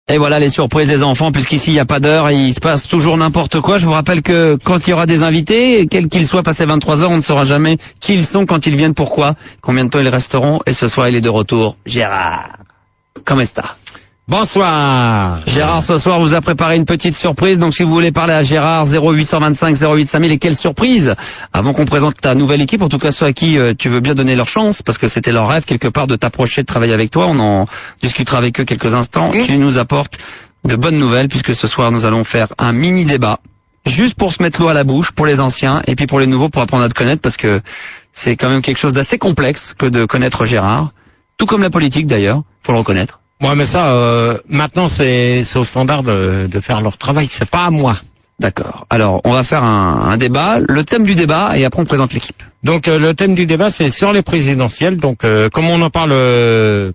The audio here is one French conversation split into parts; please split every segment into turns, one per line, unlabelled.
Et voilà les surprises des enfants, puisqu'ici il n'y a pas d'heure et il se passe toujours n'importe quoi. Je vous rappelle que quand il y aura des invités, quels qu'ils soient passés 23h, on ne saura jamais qui ils sont, quand ils viennent, pourquoi, combien de temps ils resteront. Et ce soir il est de retour. Gérard, comment est-ce?
Bonsoir.
Gérard, ce soir vous a préparé une petite surprise, donc si vous voulez parler à Gérard, 0825 08 5000. Et quelle surprise! Avant qu'on présente ta nouvelle équipe, en tout cas ceux à qui tu veux bien donner leur chance, parce que c'était leur rêve quelque part de t'approcher, de travailler avec toi, on en discutera avec eux quelques instants. Tu nous apportes de bonnes nouvelles, puisque ce soir nous allons faire un mini débat, juste pour se mettre l'eau à la bouche, pour les anciens, et puis pour les nouveaux, pour apprendre à te connaître, parce que c'est quand même quelque chose d'assez complexe que de connaître Gérard, tout comme la politique d'ailleurs, faut le reconnaître.
Ouais, mais ça, maintenant, c'est au standard de faire leur travail. C'est pas à moi.
D'accord. Alors, on va faire un débat, le thème du débat, et après on présente l'équipe.
Donc, le thème du débat, c'est sur les présidentielles. Donc, comme on en parle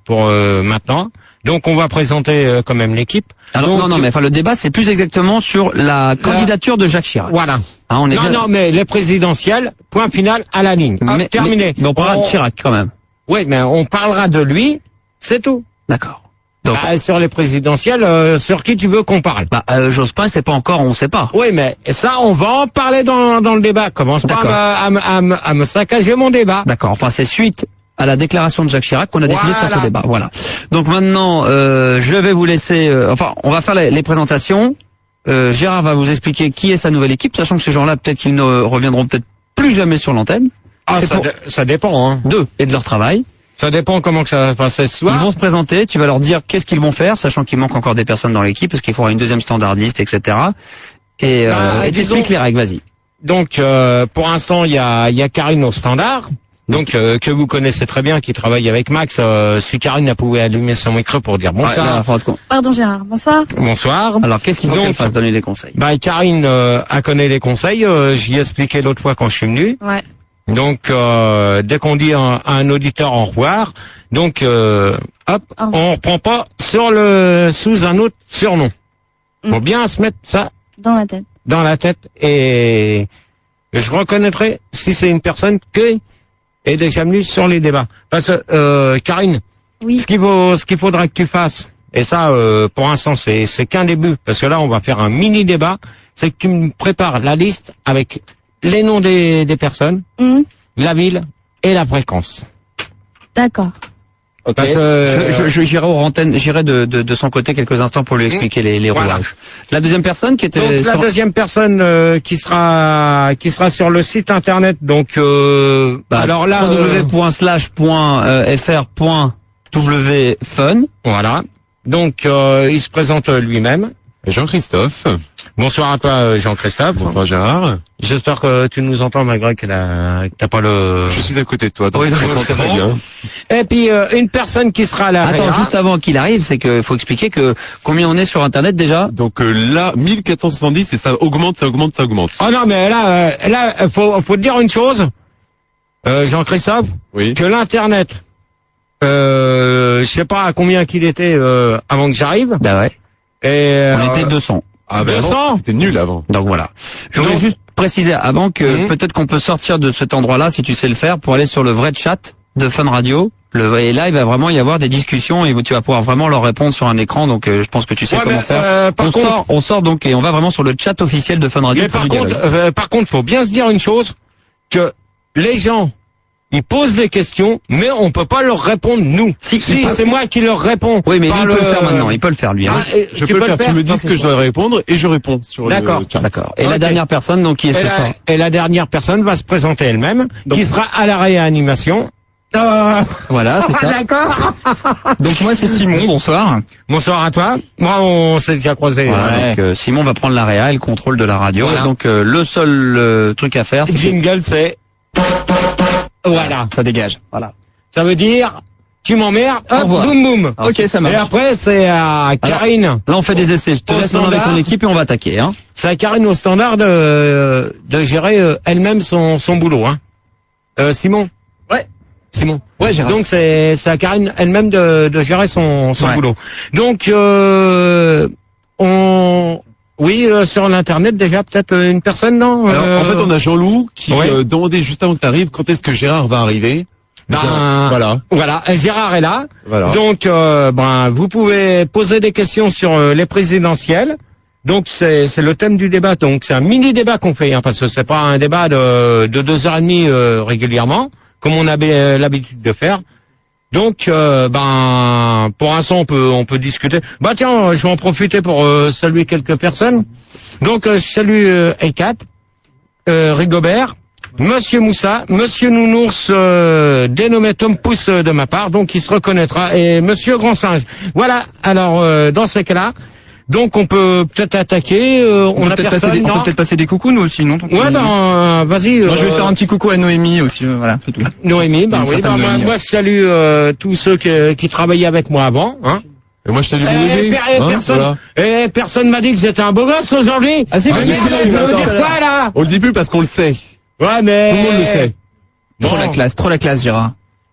pour maintenant, donc on va présenter quand même l'équipe.
Alors,
donc,
non, mais enfin, le débat, c'est plus exactement sur la candidature de Jacques Chirac.
Voilà.
Hein, on est
non, mais les présidentielles, point final à la ligne. Hop, terminé.
Mais on parlera de Chirac quand même.
Oui, mais on parlera de lui, c'est tout.
D'accord. Donc,
sur les présidentielles, sur qui tu veux qu'on parle?
Jospin, c'est pas encore, on sait pas.
Oui, mais ça, on va en parler dans le débat. Commence pas à me saccager mon débat.
D'accord. Enfin, c'est suite à la déclaration de Jacques Chirac qu'on a décidé de faire ce débat. Voilà. Donc maintenant, je vais vous laisser. On va faire les présentations. Gérard va vous expliquer qui est sa nouvelle équipe, sachant que ces gens-là, peut-être qu'ils ne reviendront peut-être plus jamais sur l'antenne.
Ah, ça dépend, hein.
D'eux et de leur travail.
Ça dépend comment que ça va passer ce soir.
Ils vont se présenter, tu vas leur dire qu'est-ce qu'ils vont faire, sachant qu'il manque encore des personnes dans l'équipe, parce qu'il faudra une deuxième standardiste, etc. Et t'expliques les règles, vas-y.
Donc, pour l'instant, il y a Karine au standard, donc que vous connaissez très bien, qui travaille avec Max. Si Karine a pu allumer son micro pour dire bonsoir.
Pardon Gérard, bonsoir.
Bonsoir.
Alors, qu'est-ce qu'il faut qu'elle fasse, donner des conseils?
Karine a connaît les conseils, j'y ai expliqué l'autre fois quand je suis venu.
Ouais.
Donc, dès qu'on dit à un auditeur au revoir, donc, on reprend pas sous un autre surnom. Faut bien se mettre ça
dans la tête.
Et je reconnaîtrai si c'est une personne qui est déjà venue sur les débats. Parce que, Karine,
oui.
ce qu'il faudra que tu fasses, et ça, pour l'instant, c'est qu'un début, parce que là, on va faire un mini débat, c'est que tu me prépares la liste avec les noms des personnes, la ville et la fréquence.
D'accord.
Okay.
J'irai aux antennes, j'irai de son côté quelques instants pour lui expliquer les roulages. La deuxième personne qui était...
Donc, la deuxième personne qui sera sur le site internet, donc... alors là...
www.fr.wfun.
Voilà. Donc, il se présente lui-même.
Jean-Christophe.
Bonsoir à toi, Jean-Christophe.
Bonsoir, Gérard.
J'espère que tu nous entends malgré que t'as pas le...
Je suis à côté de toi, donc
oui,
c'est très bien.
Et puis, une personne qui sera là.
Attends, juste avant qu'il arrive, c'est qu'il faut expliquer que combien on est sur Internet déjà.
Donc là, 1470, et ça augmente.
Oh non, mais là, faut te dire une chose, Jean-Christophe.
Oui.
Que l'Internet, je sais pas à combien qu'il était avant que j'arrive.
Bah ouais.
Et
on était 200.
Ah ben
200
c'était nul avant.
Donc voilà. Je voulais juste préciser avant que peut-être qu'on peut sortir de cet endroit-là, si tu sais le faire, pour aller sur le vrai chat de Fun Radio. Et là, il va vraiment y avoir des discussions et tu vas pouvoir vraiment leur répondre sur un écran. Donc je pense que tu sais comment faire. On sort donc et on va vraiment sur le chat officiel de Fun Radio.
Mais par contre, faut bien se dire une chose, que les gens, ils posent des questions, mais on peut pas leur répondre nous. Si c'est moi qui leur réponds.
Oui, mais lui, il peut le faire maintenant. Il peut le faire, lui. Hein.
Je peux le faire. Tu me dis ce que je dois répondre et je réponds sur le chat.
D'accord. Et la dernière personne, donc, qui est ce soir.
Et la dernière personne va se présenter elle-même, qui sera à la réanimation.
Voilà, c'est ça.
D'accord.
Donc moi, c'est Simon. Bonsoir.
Bonsoir à toi. Moi, on s'est déjà croisés.
Ouais. Donc, Simon va prendre la réa et le contrôle de la radio. Voilà. Et donc, le seul truc à faire, c'est...
Jingle, c'est... Voilà.
Ça dégage. Voilà.
Ça veut dire, tu m'emmerdes, hop, boum boum.
Ok, ça marche.
Et après, c'est à Karine.
Alors, là, on fait des essais. Je te laisse avec ton équipe et on va attaquer, hein.
C'est à Karine au standard de gérer elle-même son boulot, hein. Simon.
Ouais.
Simon.
Ouais, Gérard.
Donc, c'est à Karine elle-même de gérer son boulot. Donc, oui, sur l'internet déjà peut-être une personne, non
Alors, en fait, on a Jean-Loup qui demandait juste avant que tu arrives quand est-ce que Gérard va arriver.
Voilà, Gérard est là. Voilà. Donc, vous pouvez poser des questions sur les présidentielles. Donc, c'est le thème du débat. Donc, c'est un mini débat qu'on fait, parce que c'est pas un débat de 2h30 régulièrement, comme on avait l'habitude de faire. Donc, pour l'instant, on peut discuter. Tiens, je vais en profiter pour saluer quelques personnes. Donc, je salue Ekat, Rigobert, Monsieur Moussa, Monsieur Nounours, dénommé Tom Pouce de ma part, donc il se reconnaîtra, et Monsieur Grand Singe. Voilà, alors dans ces cas-là, donc on peut peut-être attaquer, on peut
peut-être passer des coucous nous aussi, non?
Ouais, vas-y.
Moi je vais faire un petit coucou à Noémie aussi, voilà, c'est tout.
Noémie, moi je salue tous ceux qui travaillaient avec moi avant, hein.
Et moi je salue
personne m'a dit que j'étais un beau gosse aujourd'hui.
Ah c'est
quoi là?
On le dit plus parce qu'on le sait.
Ouais, mais...
Tout le monde le sait.
Trop la classe, Gérard.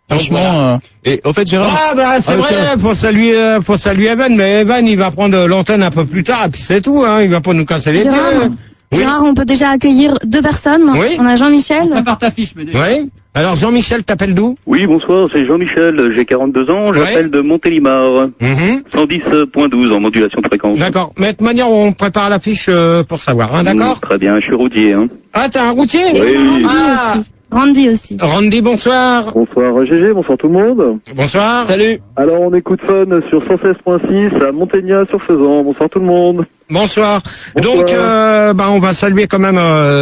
Franchement,
Et au fait, Gérard.
C'est vrai, faut saluer Evan, mais Evan, il va prendre l'antenne un peu plus tard, et puis c'est tout, hein, il va pas nous casser les pieds.
Gérard, on peut déjà accueillir 2 personnes.
Oui.
On a Jean-Michel.
Prépare ta fiche, mais déjà.
Oui. Alors, Jean-Michel, t'appelles d'où?
Oui, bonsoir, c'est Jean-Michel, j'ai 42 ans, j'appelle de Montélimar, 110.12 en modulation de fréquence.
D'accord, mais de toute manière, on prépare la fiche pour savoir, hein, d'accord?
Très bien, je suis routier, hein.
Ah, t'es un routier?
Oui.
Randy aussi.
Randy, bonsoir.
Bonsoir GG, bonsoir tout le monde.
Bonsoir.
Salut.
Alors on écoute Fun sur 116.6 à Montaignac-sur-Faisan. Bonsoir tout le monde.
Bonsoir. Donc, on va saluer quand même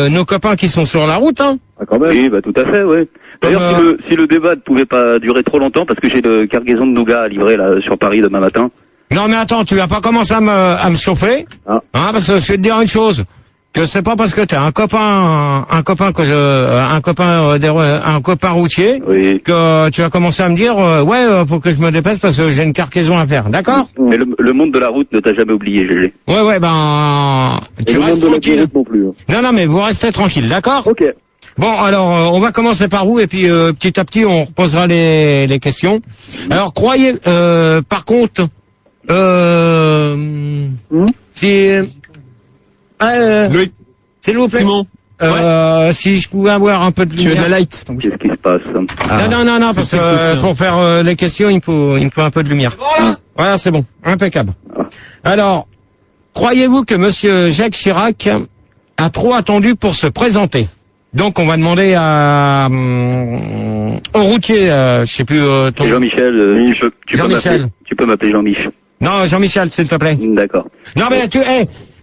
nos copains qui sont sur la route, hein.
Ah, quand même.
Oui, tout à fait, oui. D'ailleurs, si le débat ne pouvait pas durer trop longtemps, parce que j'ai de cargaison de nougat à livrer là sur Paris demain matin.
Non mais attends, tu vas pas commencer à me chauffer, hein, parce que je vais te dire une chose, que c'est pas parce que t'es un copain routier, que tu vas commencer à me dire faut que je me dépêche parce que j'ai une cargaison à faire, d'accord?
Mais le monde de la route ne t'a jamais oublié, GG.
Ouais, tu restes tranquille.
Non plus.
Non, mais vous restez tranquille, d'accord?
Ok.
Bon, alors, on va commencer par vous, et puis petit à petit, on reposera les questions. Alors, croyez, par contre, si...
Loïc.
S'il vous plaît.
Simon.
Si je pouvais avoir un peu de lumière.
Tu veux de la light?
Qu'est-ce qui se passe?
Non, parce que pour faire les questions, il me faut un peu de lumière. Voilà, c'est bon. Impeccable. Alors, croyez-vous que monsieur Jacques Chirac a trop attendu pour se présenter? Donc, on va demander au routier, je sais plus...
Jean-Michel,
Jean-Michel.
Tu peux m'appeler Jean-Mich.
Non, Jean-Michel, s'il te plaît.
D'accord.
Non, mais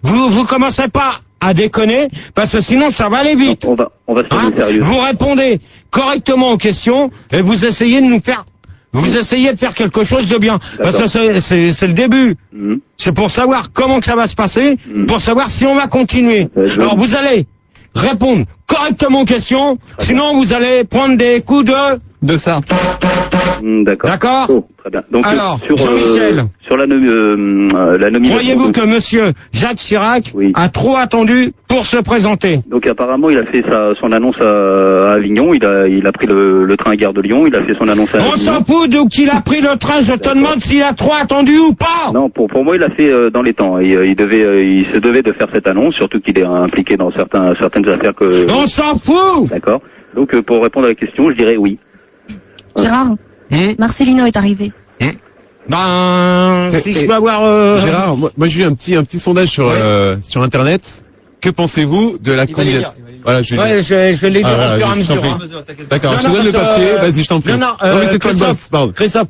vous commencez pas à déconner, parce que sinon ça va aller vite.
On va se faire sérieux.
Vous répondez correctement aux questions, et vous essayez de faire quelque chose de bien. Parce que c'est le début. C'est pour savoir comment que ça va se passer, pour savoir si on va continuer. Alors vous allez répondre correctement aux questions, sinon vous allez prendre des coups
de ça.
D'accord. Oh, très bien. Donc,
alors,
sur
Jean-Michel,
la nomination.
croyez-vous que monsieur Jacques Chirac a trop attendu pour se présenter?
Donc apparemment, il a fait son annonce à Avignon, il a pris le train à Gare de Lyon, il a fait son annonce à Avignon.
On s'en fout d'où qu'il a pris le train, je te demande s'il a trop attendu ou pas.
Non, pour moi, il l'a fait dans les temps. Il se devait de faire cette annonce, surtout qu'il est impliqué dans certaines affaires que...
On s'en fout.
D'accord. Donc pour répondre à la question, je dirais oui.
Gérard, Marcelino est arrivé.
Si je peux avoir...
Gérard, moi j'ai eu un petit sondage sur Internet. Que pensez-vous de la candidature? Voilà, je
vais les dire au fur et à mesure.
D'accord, je te donne le papier, vas-y, je t'en prie.
Non,
c'est toi le boss, pardon.
Christophe,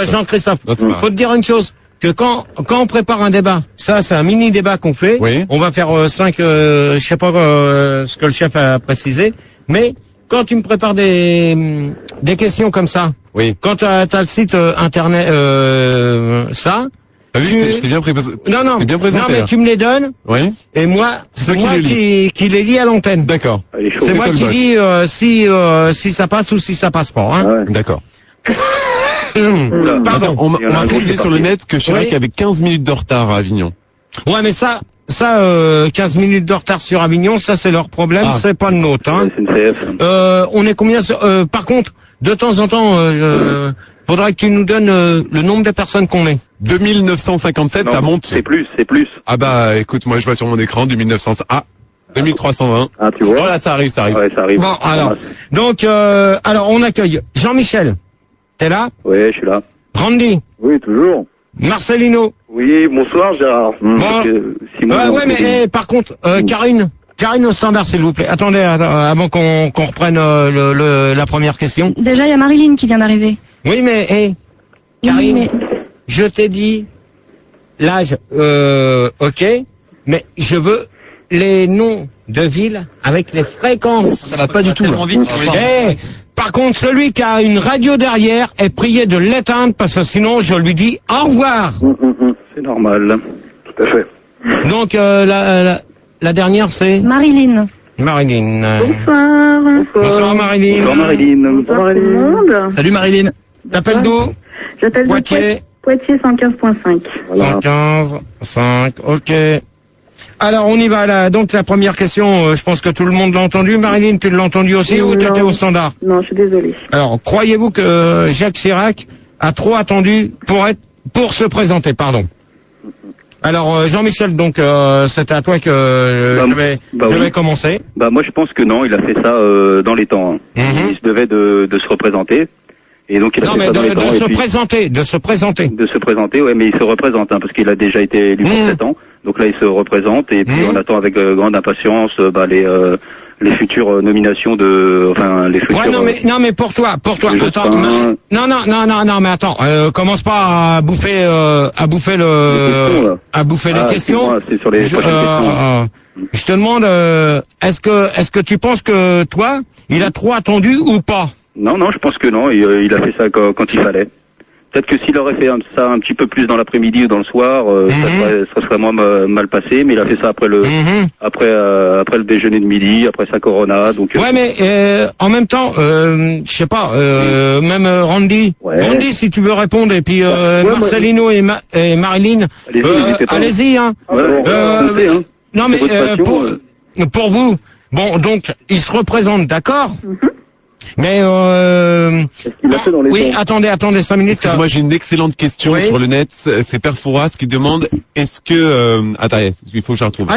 Jean-Christophe, faut te dire une chose, que quand on prépare un débat, ça c'est un mini débat qu'on fait, on va faire 5, je sais pas ce que le chef a précisé, mais quand tu me prépares des questions comme ça, quand t'as le site internet,
je t'ai bien présenté.
Non, mais tu me les donnes.
Oui.
Et moi, c'est moi qui les lis à l'antenne.
D'accord.
C'est moi qui dis si ça passe ou si ça passe pas. Hein.
D'accord.
Pardon.
On m'a précisé sur le net que Chirac avait 15 minutes de retard à Avignon.
Ouais, mais ça 15 minutes de retard sur Avignon, ça c'est leur problème, c'est pas le nôtre. Hein. On est combien par contre, de temps en temps, faudrait que tu nous donnes le nombre de personnes qu'on est.
2957, ça monte.
C'est plus.
Ah bah écoute, moi je vois sur mon écran 2900. Ah, 2320.
Ah, tu vois.
Voilà, ça arrive.
Ouais, ça arrive.
Bon, alors, donc, alors on accueille Jean-Michel. T'es là?
Oui, je suis là.
Randy.
Oui, toujours.
Marcelino.
Oui, bonsoir Gérard.
Bon. Ouais, mais par contre, Karine au standard, s'il vous plaît. Attendez, avant qu'on reprenne la première question.
Déjà, il y a Marilyn qui vient d'arriver.
Oui, mais Karine,
Oui,
je t'ai dit l'âge, ok, mais je veux les noms de villes avec les fréquences.
Ça va pas du tout. Vite.
Par contre, celui qui a une radio derrière est prié de l'éteindre parce que sinon je lui dis au revoir.
C'est normal. Tout à fait.
Donc la dernière c'est
Marilyn.
Marilyn.
Bonsoir.
Bonsoir Marilyn.
Bonsoir Marilyn.
Bonsoir tout le monde.
Salut Marilyn.
T'appelles d'où?
J'appelle de
Poitiers.
Poitiers 115.5.
115.5, ok. Alors on y va là. Donc la première question, je pense que tout le monde l'a entendu. Marilyn, tu l'as entendu aussi ou tu étais au standard?
Non, je suis désolée.
Alors, croyez-vous que Jacques Chirac a trop attendu pour se présenter, pardon? Alors, Jean-Michel, donc, c'était à toi que je vais commencer.
Bah, moi, je pense que non, il a fait ça, dans les temps, hein. Il se devait de se représenter. Et donc, il a fait ça dans les temps.
De se présenter,
ouais, mais il se représente, hein, parce qu'il a déjà été élu pour 7 ans. Donc là, il se représente, et puis on attend avec grande impatience, les futures nominations les futurs.
Ouais, non, mais pour toi. Attends, non, mais attends, commence pas à bouffer les questions.
C'est sur les prochaines questions.
Je te demande, est-ce que tu penses que toi, il a trop attendu ou pas?
Non, je pense que non, il a fait ça quand il fallait. Peut-être que s'il aurait fait ça un petit peu plus dans l'après-midi ou dans le soir, ça serait moins mal passé, mais il a fait ça après le déjeuner de midi, après sa Corona, donc...
Ouais, mais en même temps, je sais pas, même Randy, si tu veux répondre, et puis Marcelino et Marilyn, allez-y, hein. Non, mais pour vous, bon, donc, il se représente, d'accord? Mais oui, attendez 5 minutes.
Moi j'ai une excellente question sur le net. C'est Père Fouras qui demande est-ce que attendez, il faut que je la retrouve.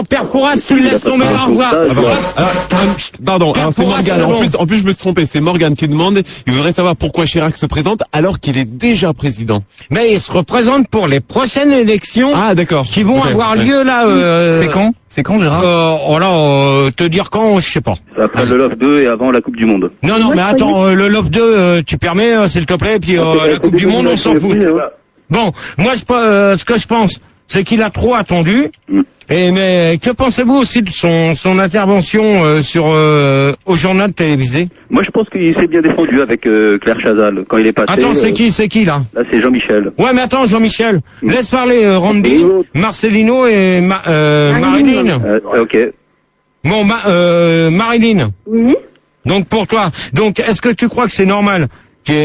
Père Fouras, tu le laisses tomber. Au revoir.
Pardon, c'est Morgane. En plus je me suis trompé. C'est Morgane qui demande. Il voudrait savoir pourquoi Chirac se présente alors qu'il est déjà président.
Mais il se représente pour les prochaines élections.
Ah d'accord.
Qui vont avoir lieu là.
C'est quand Gérard?
Te dire quand, je sais pas.
Après le Love 2 et avant la Coupe du Monde.
Non, mais attends, le Love 2, tu permets, s'il te plaît, puis la Coupe du Monde, on s'en fout. Bon, moi, ce que je pense, c'est qu'il a trop attendu. Mais que pensez-vous aussi de son intervention au journal télévisé?
Moi, je pense qu'il s'est bien défendu avec Claire Chazal quand il est passé.
Attends, c'est qui là?
Là, c'est Jean-Michel.
Ouais, mais attends, Jean-Michel, laisse parler Randy, Marcelino et Marilyn.
Ok.
Bon, Marilyn.
Oui.
Donc pour toi, est-ce que tu crois que c'est normal qu'il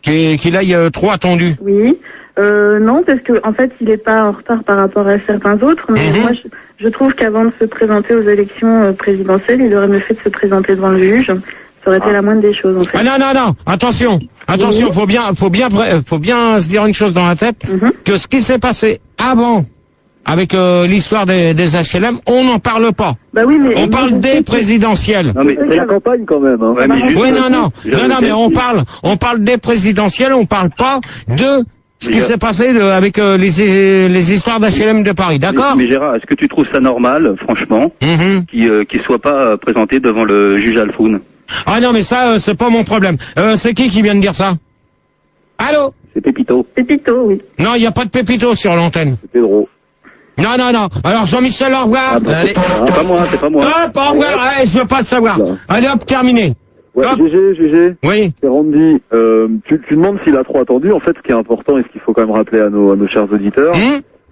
aille trop attendu?
Oui. Non, parce que en fait, il n'est pas en retard par rapport à certains autres. Mais moi, je trouve qu'avant de se présenter aux élections présidentielles, il aurait mieux fait de se présenter devant le juge. Ça aurait été la moindre des choses, en fait.
Ah non, attention, faut bien se dire une chose dans la tête, que ce qui s'est passé avant, avec l'histoire des HLM, on n'en parle pas.
Bah oui, mais
on parle des présidentielles.
Non, mais c'est la campagne quand même, hein.
Mais on parle des présidentielles, on parle pas de ce qui s'est passé avec les histoires d'HLM de Paris, d'accord?
Mais Gérard, est-ce que tu trouves ça normal, franchement, qu'il soit pas présenté devant le juge Alfoun?
Ah non, mais ça, c'est pas mon problème. C'est qui vient de dire ça? Allô?
C'est Pépito.
Pépito, oui.
Non, il n'y a pas de Pépito sur l'antenne.
C'est Pedro.
Non. Alors Jean-Michel, au revoir.
Allez. C'est pas moi.
Au revoir, je veux pas le savoir. Non. Allez hop, terminé.
Ouais, GG.
Oui.
C'est Randy. Tu demandes s'il a trop attendu. En fait, ce qui est important et ce qu'il faut quand même rappeler à nos chers auditeurs,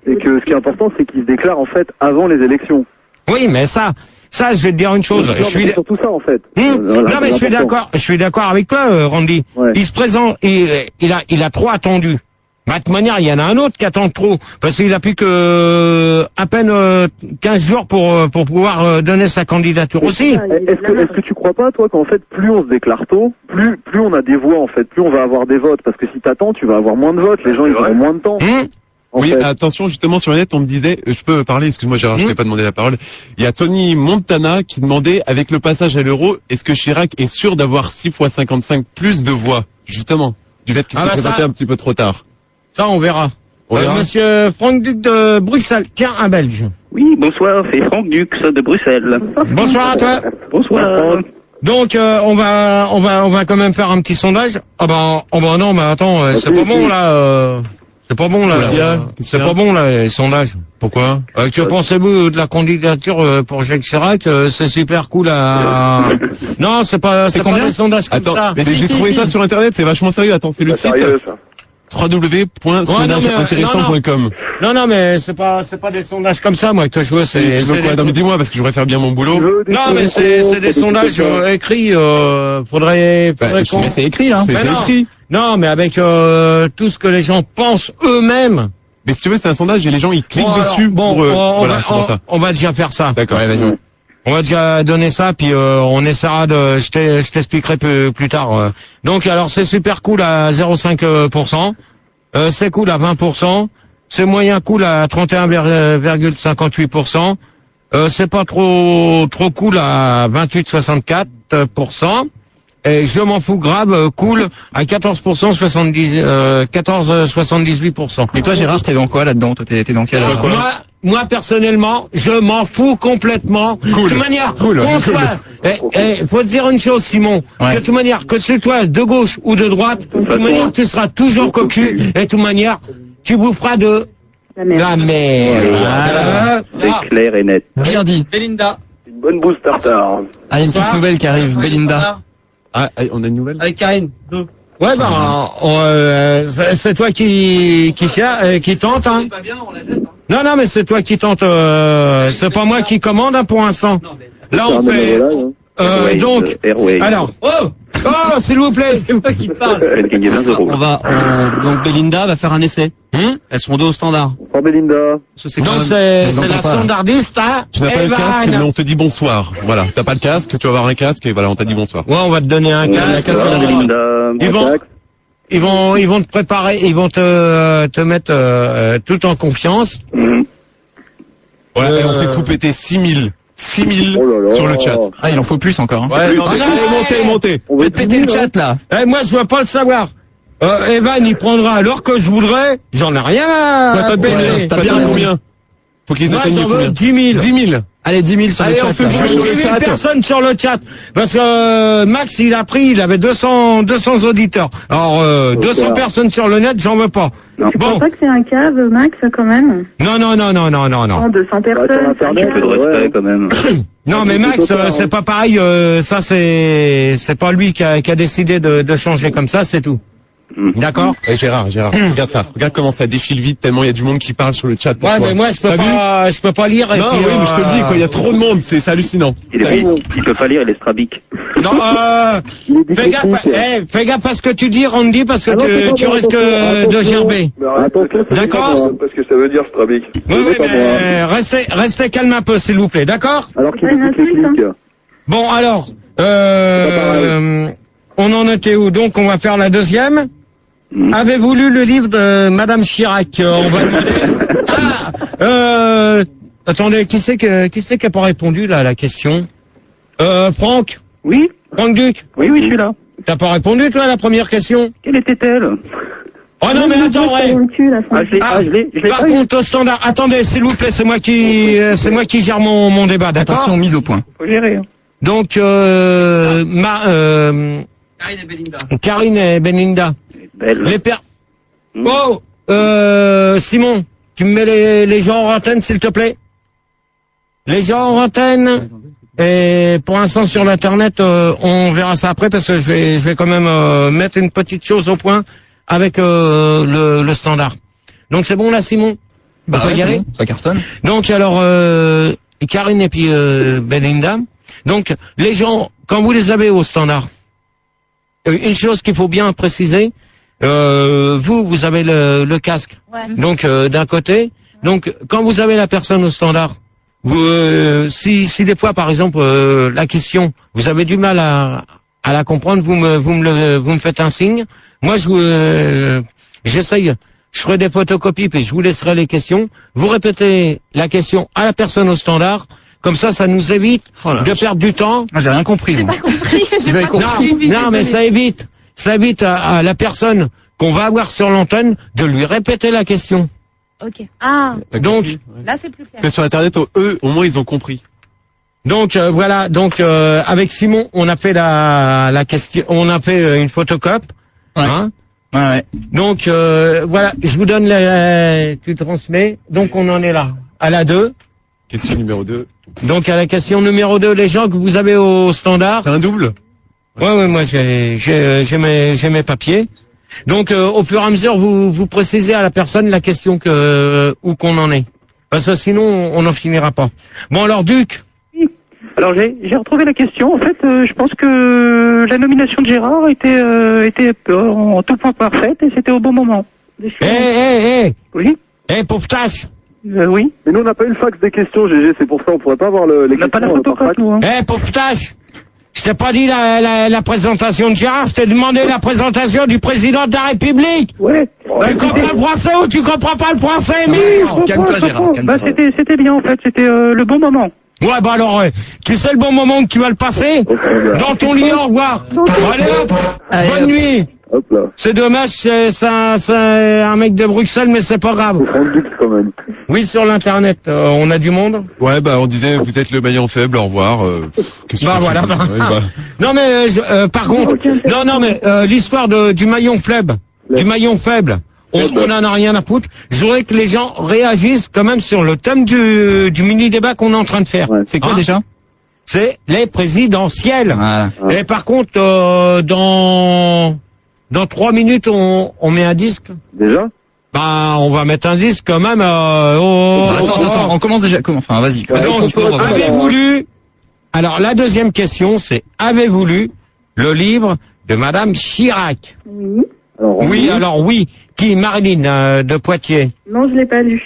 c'est que ce qui est important, c'est qu'il se déclare en fait avant les élections.
Oui, mais ça, je vais te dire une chose.
C'est surtout ça en fait.
Non, mais je suis d'accord avec toi, Randy. Ouais. Il se présente, il a trop attendu. De toute manière, il y en a un autre qui attend trop, parce qu'il a plus que à peine 15 jours pour pouvoir donner sa candidature aussi.
Est-ce que tu crois pas, toi, qu'en fait, plus on se déclare tôt, plus on a des voix, en fait, plus on va avoir des votes, parce que si t'attends, tu vas avoir moins de votes, les gens ils auront moins de temps.
Oui,
fait.
attention, justement, sur le net, on me disait, je peux parler, excuse-moi Gérard, je t'ai pas demandé la parole. Il y a Tony Montana qui demandait, avec le passage à l'euro, est-ce que Chirac est sûr d'avoir 6 fois 55 plus de voix, justement, du fait qu'il s'est présenté un petit peu trop tard?
Ça, on verra.
On verra.
Monsieur Franck Duc de Bruxelles, tiens, un Belge.
Oui, bonsoir, c'est Franck Dux de Bruxelles.
Bonsoir à toi.
Bonsoir.
Donc, on va quand même faire un petit sondage. Ah ben non, mais attends, c'est pas bon là. C'est pas bon là. C'est pas bon là, les sondages.
Pourquoi?
Que pensez-vous de la candidature pour Jacques Chirac? C'est super cool à... Non, c'est pas des sondages comme
Attends,
ça.
mais j'ai trouvé ça sur internet, c'est vachement sérieux. Attends, c'est le site www.sondageintéressant.com.
Non, mais c'est pas des sondages comme ça, moi, que je veux.
Tu veux quoi? Non, mais dis-moi, parce que je voudrais faire bien mon boulot.
Non, mais c'est des sondages écrits. Faudrait
Mais c'est écrit, là.
C'est écrit.
Non, mais avec tout ce que les gens pensent eux-mêmes.
Mais si tu veux, c'est un sondage et les gens, ils cliquent dessus.
On va déjà faire ça.
D'accord, vas-y.
On va déjà donner ça, puis on essaiera de... Je t'expliquerai plus tard. Donc, alors, c'est super cool à 0,5%. C'est cool à 20%. C'est moyen cool à 31,58%. C'est pas trop cool à 28,64%. Et je m'en fous grave, cool à 14%, 14,78%.
Et toi, Gérard, t'es dans quoi là-dedans? Toi, t'es dans quel?
Moi, personnellement, je m'en fous complètement.
Cool.
De toute manière,
Cool.
faut te dire une chose, Simon.
Ouais.
De toute manière, que tu sois de gauche ou de droite, de toute manière, tu seras toujours cocu. Et de toute manière, tu boufferas de la merde. Voilà.
C'est clair et net.
Bien dit.
Belinda.
Une bonne bouse tartare.
Ah, il y a une petite nouvelle qui arrive, Belinda.
Ah, on a une nouvelle?
Avec Karine.
Ouais, c'est toi qui tente, hein.
Pas bien, on la jette.
Non, mais c'est toi qui tente. C'est pas moi qui commande, hein, pour l'instant. Là, on fait. Donc, alors. Oh, s'il vous plaît.
C'est moi qui parle.
Elle gagne 20 euros.
Donc Belinda va faire un essai. Elles seront deux au standard.
Bonsoir Belinda.
Donc c'est la standardiste, hein.
Tu n'as pas le casque, mais on te dit bonsoir. Voilà, t'as pas le casque, tu vas avoir un casque, et voilà, on t'a dit bonsoir.
Ouais, on va te donner un casque. Ils vont te préparer, ils vont te mettre tout en confiance.
Voilà, et on fait tout péter 6000 sur le chat.
Ah, il en faut plus encore. Hein.
Ouais,
montez.
Faites péter le chat là.
Moi, je veux pas le savoir. Evan, il prendra alors que je voudrais. J'en ai rien à payer.
T'as bien combien? Faut qu'ils atteignent
j'en veux 10 000.
10 000.
Allez, 10 000 sur le chat.
On se joue sur le
10 000
chat.
personnes sur le chat. Parce que Max, il avait 200 auditeurs. Alors, 200 personnes sur le net, j'en veux pas.
Je pense pas que c'est un cave, Max, quand même.
Non.
Non, 200 personnes.
Un peu de respect, quand même.
Non, mais Max, c'est pas pareil. Ça, c'est pas lui qui a décidé de changer comme ça, c'est tout. D'accord.
Et Gérard, regarde ça. Regarde comment ça défile vite, tellement il y a du monde qui parle sur le chat.
Ouais, mais moi, je peux pas lire.
Non, oui, mais je te le dis, quoi, il y a trop de monde, c'est hallucinant.
Il peut pas lire, il est strabique.
Non, fais gaffe à ce que tu dis, Randy, parce que tu risques de gerber. D'accord?
Parce que ça veut dire strabique.
Oui, mais restez calme un peu, s'il vous plaît, d'accord?
Alors qu'il est clic.
Bon, alors, on en était où? Donc, on va faire la deuxième. Avez-vous lu le livre de Madame Chirac? On va attendez, qui c'est qui a pas répondu là à la question? Franck?
Oui?
Franck Duc?
Oui, je suis là.
T'as pas répondu toi à la première question?
Quelle était-elle?
Oh non, mais attends, par contre, au standard, attendez, s'il vous plaît, c'est moi qui gère mon débat, d'accord?
Attention, mise au point.
Faut gérer.
Donc, Karine et Belinda.
Belle.
Oh, Simon, tu me mets les gens en antenne, s'il te plaît? Les gens en antenne. Et pour l'instant sur l'internet, on verra ça après parce que je vais quand même mettre une petite chose au point avec le standard. Donc c'est bon là, Simon?
Bah
on va y aller?
bon, ça cartonne.
Donc alors Karine et puis Belinda. Donc les gens, quand vous les avez au standard, une chose qu'il faut bien préciser, vous avez le casque. Ouais. Donc d'un côté, donc quand vous avez la personne au standard, vous, si des fois par exemple la question, vous avez du mal à la comprendre, vous me faites un signe. Moi j'essaye je ferai des photocopies puis je vous laisserai les questions. Vous répétez la question à la personne au standard. Comme ça nous évite de perdre du temps.
J'ai rien compris.
J'ai pas compris.
Vous avez compris.
Non, mais ça évite à la personne qu'on va avoir sur l'antenne de lui répéter la question.
Ok. Ah.
Donc,
Là, c'est plus clair.
Que sur Internet, eux, au moins, ils ont compris.
Donc voilà, donc avec Simon, on a fait la question, on a fait une photocope.
Ouais.
Hein.
Ouais.
Donc voilà, je vous donne tu transmets. Donc on en est là à la 2.
Question numéro 2.
Donc à la question numéro 2, les gens que vous avez au standard.
C'est un double?
Ouais, moi j'ai mes papiers. Donc au fur et à mesure, vous précisez à la personne la question où qu'on en est. Parce que sinon on n'en finira pas. Bon alors Duc.
Alors j'ai retrouvé la question. En fait, je pense que la nomination de Gérard était en tout point parfaite et c'était au bon moment.
Oui. Pauvre tâche.
Oui.
Mais nous on n'a pas eu le fax des questions, GG, c'est pour ça on pourrait pas avoir les questions.
On n'a pas la photocope, nous.
Pauvre tâche. Je t'ai pas dit la présentation de Gérard, je t'ai demandé la présentation du président de la République.
Ouais.
Tu comprends le français ou tu comprends pas le français, Émile?
Calme-toi, Gérard.
Bah c'était bien en fait, c'était le bon moment.
Ouais, bah alors, tu sais le bon moment que tu vas le passer? Dans ton lit, au revoir. Allez hop, bonne nuit.
Hop là.
C'est dommage, c'est un mec de Bruxelles, mais c'est pas grave.
Quand même.
Oui, sur l'internet, on a du monde.
Ouais, bah on disait vous êtes le maillon faible, au revoir.
Bah voilà. Non mais par contre, non mais l'histoire du maillon faible, on en a rien à foutre. Je voudrais que les gens réagissent quand même sur le thème du mini débat qu'on est en train de faire.
Ouais. C'est quoi déjà?
C'est les présidentielles.
Voilà.
Et par contre, dans 3 minutes, on met un disque.
Déjà?
Bah, on va mettre un disque quand même.
Attends, on commence déjà. Enfin, vas-y.
Donc, avez-vous lu? Alors, la deuxième question, c'est avez-vous lu le livre de Madame Chirac?
Oui.
Alors oui. Qui? Marilyn de Poitiers?
Non, je l'ai pas lu.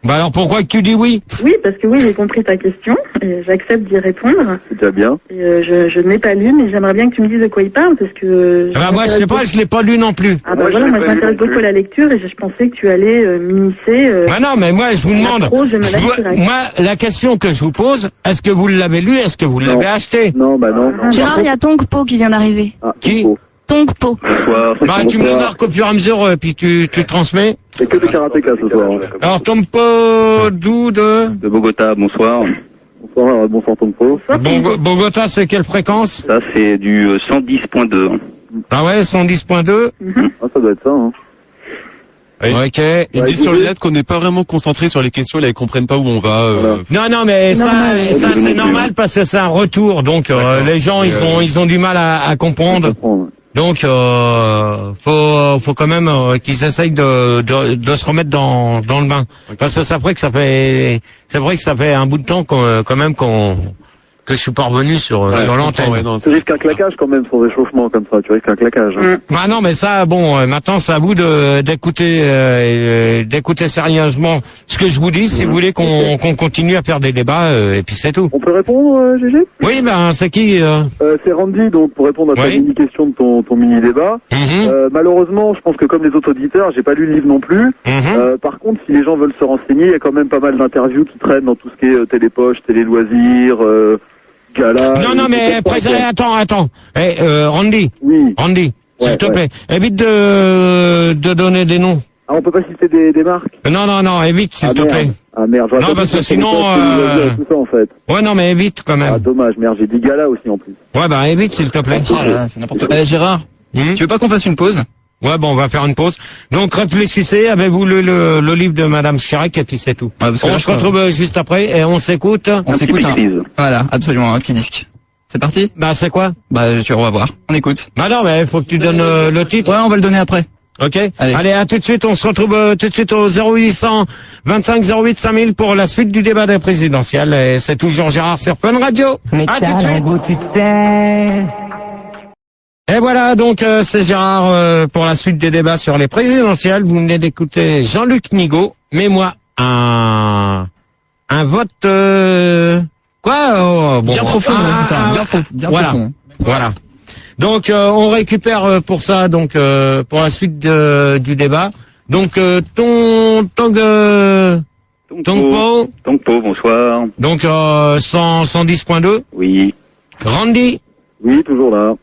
Bah alors pourquoi que tu dis oui?
Oui, parce que oui, j'ai compris ta question et j'accepte d'y répondre.
C'est déjà bien.
Et, je n'ai pas lu, mais j'aimerais bien que tu me dises de quoi il parle, parce que...
moi je sais pas, je l'ai pas lu non plus.
Ah bah voilà, moi je m'intéresse beaucoup à la lecture et je pensais que tu allais m'initier...
Bah non, mais moi je vous demande... Moi, la question que je vous pose, est-ce que vous l'avez lu, est-ce que vous l'avez acheté?
Non, bah non.
Gérard, il y a Tongpo qui vient d'arriver.
Qui?
Tongpo.
Bonsoir.
Tu me le marques au fur et à mesure, puis tu transmets.
C'est que des karatékas ce soir.
Alors Tongpo d'où
De Bogota, bonsoir.
Bonsoir Tongpo.
Bogota, c'est quelle fréquence?
Ça, c'est du 110.2.
Ah ouais, 110.2.
Ah, ça doit être ça, hein.
Ok.
Ils disent sur les lettres qu'on n'est pas vraiment concentré sur les questions, là ils comprennent pas où on va.
Non, mais ça c'est normal parce que c'est un retour, donc les gens ils ont du mal à comprendre. Donc faut quand même qu'ils essayent de se remettre dans le bain, parce que c'est vrai que ça fait un bout de temps quand même que je suis pas revenu sur l'antenne.
Tu risques un claquage quand même sur réchauffement comme ça, tu risques un claquage. Hein.
Bah non, mais ça, maintenant c'est à vous d'écouter sérieusement ce que je vous dis, si vous voulez qu'on continue à faire des débats, et puis c'est tout.
On peut répondre, GG?
Oui, c'est qui
C'est Randy, donc pour répondre à ta mini-question de ton mini-débat. Malheureusement, je pense que comme les autres auditeurs, j'ai pas lu le livre non plus. Par contre, si les gens veulent se renseigner, il y a quand même pas mal d'interviews qui traînent dans tout ce qui est télépoche, télé-loisirs... Gala,
non, mais attends. Randy.
Oui.
Randy, s'il te plaît, évite de donner des noms.
Ah, on peut pas citer des marques?
Non, évite, s'il te plaît.
Ah merde,
non, parce que sinon...
tout ça, en fait.
Ouais, non, mais évite quand même.
Ah, dommage, merde, j'ai dit gala aussi en plus.
Ouais, bah évite, s'il te plaît.
Oh là, c'est n'importe quoi. Gérard, tu veux pas qu'on fasse une pause?
Ouais, on va faire une pause. Donc réfléchissez, avez-vous le livre de Madame Chirac, et puis c'est tout. Ouais, on se retrouve juste après et on s'écoute.
On s'écoute. Voilà, absolument, un petit disque. C'est parti?
Bah c'est quoi?
Bah on va voir. On écoute.
Bah non, mais il faut que tu donnes le titre.
Ouais, on va le donner après.
Ok. Allez, à tout de suite. On se retrouve tout de suite au 0800 25 08 5000 pour la suite du débat des présidentielles. Et c'est toujours Gérard sur Fun Radio. À tout de suite. Et voilà, donc c'est Gérard pour la suite des débats sur les présidentielles. Vous venez d'écouter Jean-Luc Nigaud, mais moi un vote
bien profond, c'est ça. Bien profond.
Voilà. Donc on récupère pour ça, donc pour la suite du débat, Donc,
Tongpo, bonsoir.
Donc, 110.2.
Oui.
Randy.
Oui, toujours là.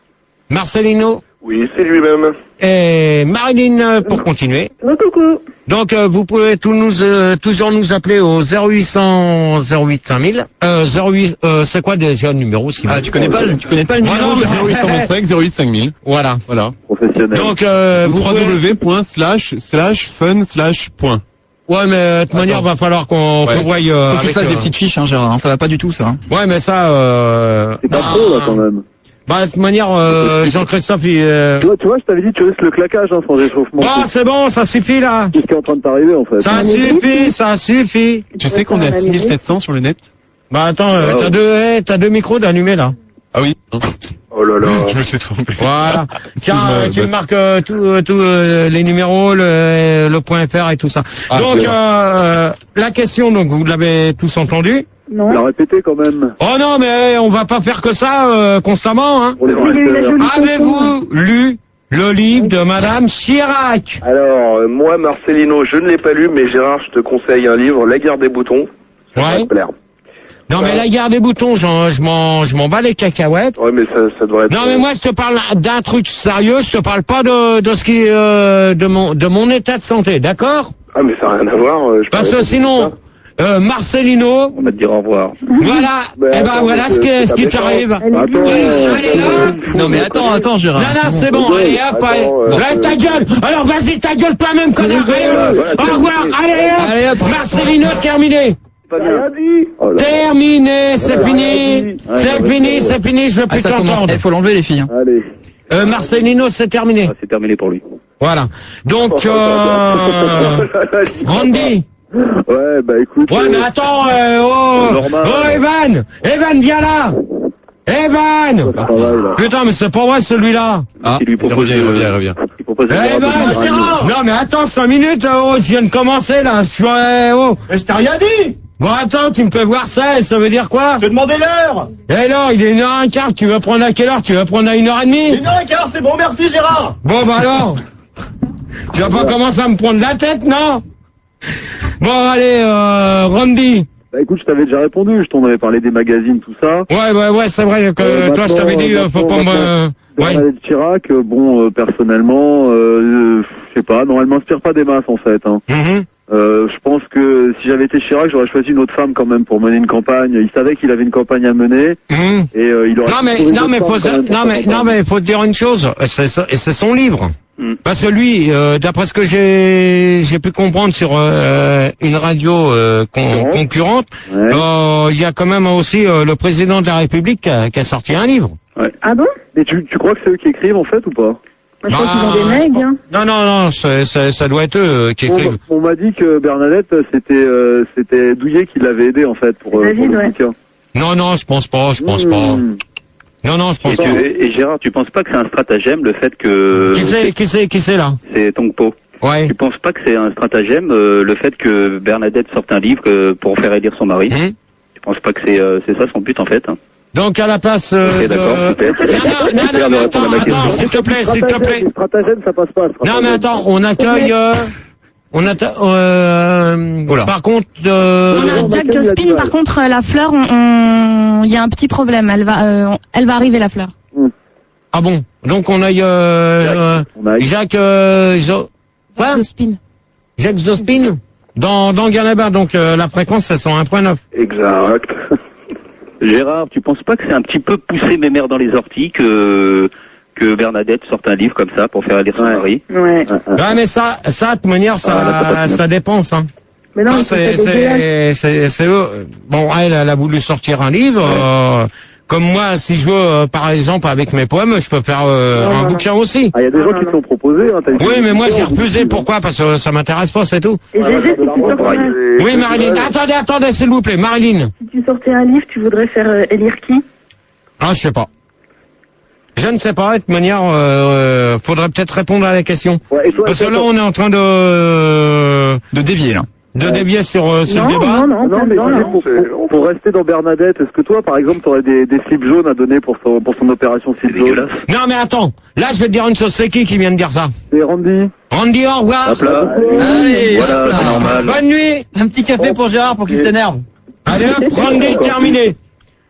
Marcelino.
Oui, c'est lui-même.
Et Marilyn, pour continuer.
Coucou.
Donc, vous pouvez toujours nous appeler au 0800 08 5000. 08, c'est quoi déjà le numéro, Simon?
Ah, tu connais pas le numéro?
Non,
0825 08 5000.
Voilà.
Professionnel.
Donc,
www.fun/point.
Ouais, mais de toute manière, va falloir qu'on voie.
Faut que tu te fasses des petites fiches, hein, Gérard. Ça va pas du tout, ça.
Ouais, mais ça.
C'est pas trop là quand même.
Bah, de toute manière, Jean-Christophe,
Tu vois, je t'avais dit, tu risques le claquage sans réchauffement.
Ah, c'est bon, ça suffit là.
C'est ce qui est en train de t'arriver en fait.
Ça suffit.
Tu sais qu'on est à 6700 sur le net?
Bah attends, t'as deux micros d'allumés là.
Ah oui.
Oh là là.
Je me suis trompé.
Voilà. Tiens, tu marques tous les numéros, le point .fr et tout ça.
Ah,
donc, la question, donc vous l'avez tous entendu.
Non.
La répéter quand même.
Oh non, mais on va pas faire que ça constamment, hein.
Pour les
Avez-vous lu le livre de Madame Chirac?
Alors, moi, Marcelino, je ne l'ai pas lu, mais Gérard, je te conseille un livre, La guerre des boutons. Ça va te plaire.
Non, mais la guerre des boutons, je m'en bats les cacahuètes.
Ouais, mais ça devrait être...
Non, mais moi, je te parle d'un truc sérieux, je te parle pas de ce qui, de mon état de santé, d'accord?
Ah, mais ça n'a rien à voir.
Parce que sinon, Marcelino.
On va te dire au revoir.
Voilà. Eh ben, voilà ce qui t'arrive. Allez, là.
Non, mais attends, Gérard.
Non, c'est bon. Allez, hop, allez. Ta gueule. Alors, vas-y, ta gueule toi-même, connard. Au revoir. Allez, hop. Marcelino, terminé. Terminé, c'est fini, je veux plus t'entendre.
Il faut l'enlever les filles.
Allez.
Marcelino, c'est terminé.
C'est terminé pour lui.
Voilà. Donc, Randy.
Ouais, bah écoute.
Ouais, mais attends, Evan, viens là. Evan. Putain, mais c'est pas moi celui-là.
Ah, il revient.
Il propose
non, mais attends 5 minutes, je viens de commencer là.
Mais je t'ai rien dit.
Bon, attends, tu me fais voir ça, et ça veut dire quoi?
Je te demandais l'heure.
Et alors, il est 1h15, tu veux prendre à quelle heure? Tu veux prendre à 1h30?
1h15, c'est bon, merci Gérard.
Bon, bah alors. Tu vas pas commencer à me prendre la tête, non? Bon, allez, Randy.
Bah écoute, je t'avais déjà répondu, je t'en avais parlé des magazines, tout ça.
Ouais, c'est vrai que toi, je t'avais dit, faut pas me...
Bernadette Chirac, personnellement, je sais pas, non, elle m'inspire pas des masses, en fait, hein. Je pense que si j'avais été Chirac, j'aurais choisi une autre femme quand même pour mener une campagne. Il savait qu'il avait une campagne à mener et il aurait.
Non mais faut te dire une chose. C'est son livre. Parce que lui, d'après ce que j'ai pu comprendre sur une radio concurrente, il y a quand même aussi le président de la République qui a sorti un livre.
Ouais. Ah bon? Et tu crois que c'est eux qui écrivent en fait ou pas?
Je crois qu'ils ont des mecs, hein.
Non, ça doit être eux qui écrivent.
On m'a dit que Bernadette, c'était Douillet qui l'avait aidé en fait pour le bouquin.
Non, je pense pas. Non, je pense pas.
Et Gérard, tu penses pas que c'est un stratagème le fait que...
Qui c'est là?
C'est Tongpo.
Ouais.
Tu penses pas que c'est un stratagème le fait que Bernadette sorte un livre pour faire élire son mari? Tu penses pas que c'est ça son but en fait?
Donc à la place
Ok, d'accord, super.
Non, attends, s'il te plaît.
Stratagème, ça passe pas.
Non, mais attends, on accueille... Par contre...
On a Jack Jospin, par contre, la fleur, il y a un petit problème. Elle va arriver, la fleur.
Ah bon? Donc on a Jacques
Jospin.
Jacques Jospin dans Galabin, donc la fréquence c'est 101.9.
Exact.
Gérard, tu penses pas que c'est un petit peu pousser mes mères dans les orties que Bernadette sorte un livre comme ça pour faire élire son mari?
Ouais.
Ouais, mais ça, de toute manière, ça dépense, hein.
Mais non,
c'est eux. Bon, elle a voulu sortir un livre, comme moi, si je veux, par exemple, avec mes poèmes, je peux faire un bouquin aussi.
Ah, il y a des gens qui te l'ont proposé, hein.
Oui, mais moi, j'ai refusé. Pourquoi? Parce que ça m'intéresse pas, c'est tout. Oui, Marilyn. Attendez, s'il vous plaît, Marilyn.
Si tu sortais un livre, tu voudrais faire élire qui?
Ah, je sais pas. Je ne sais pas, de toute manière, faudrait peut-être répondre à la question.
Ouais,
parce que là, on est en train de
dévier, là.
de dévier sur le débat.
Non, mais pour rester dans Bernadette, est-ce que toi, par exemple, t'aurais des slips jaunes à donner pour son opération slip jaune?
Non, mais attends, là, je vais te dire une chose, c'est qui vient de dire ça?
C'est Randy.
Randy, au revoir.
Allez,
voilà, c'est normal.
Bonne nuit.
un petit café pour Gérard pour qu'il s'énerve.
Allez hop, Randy, terminé.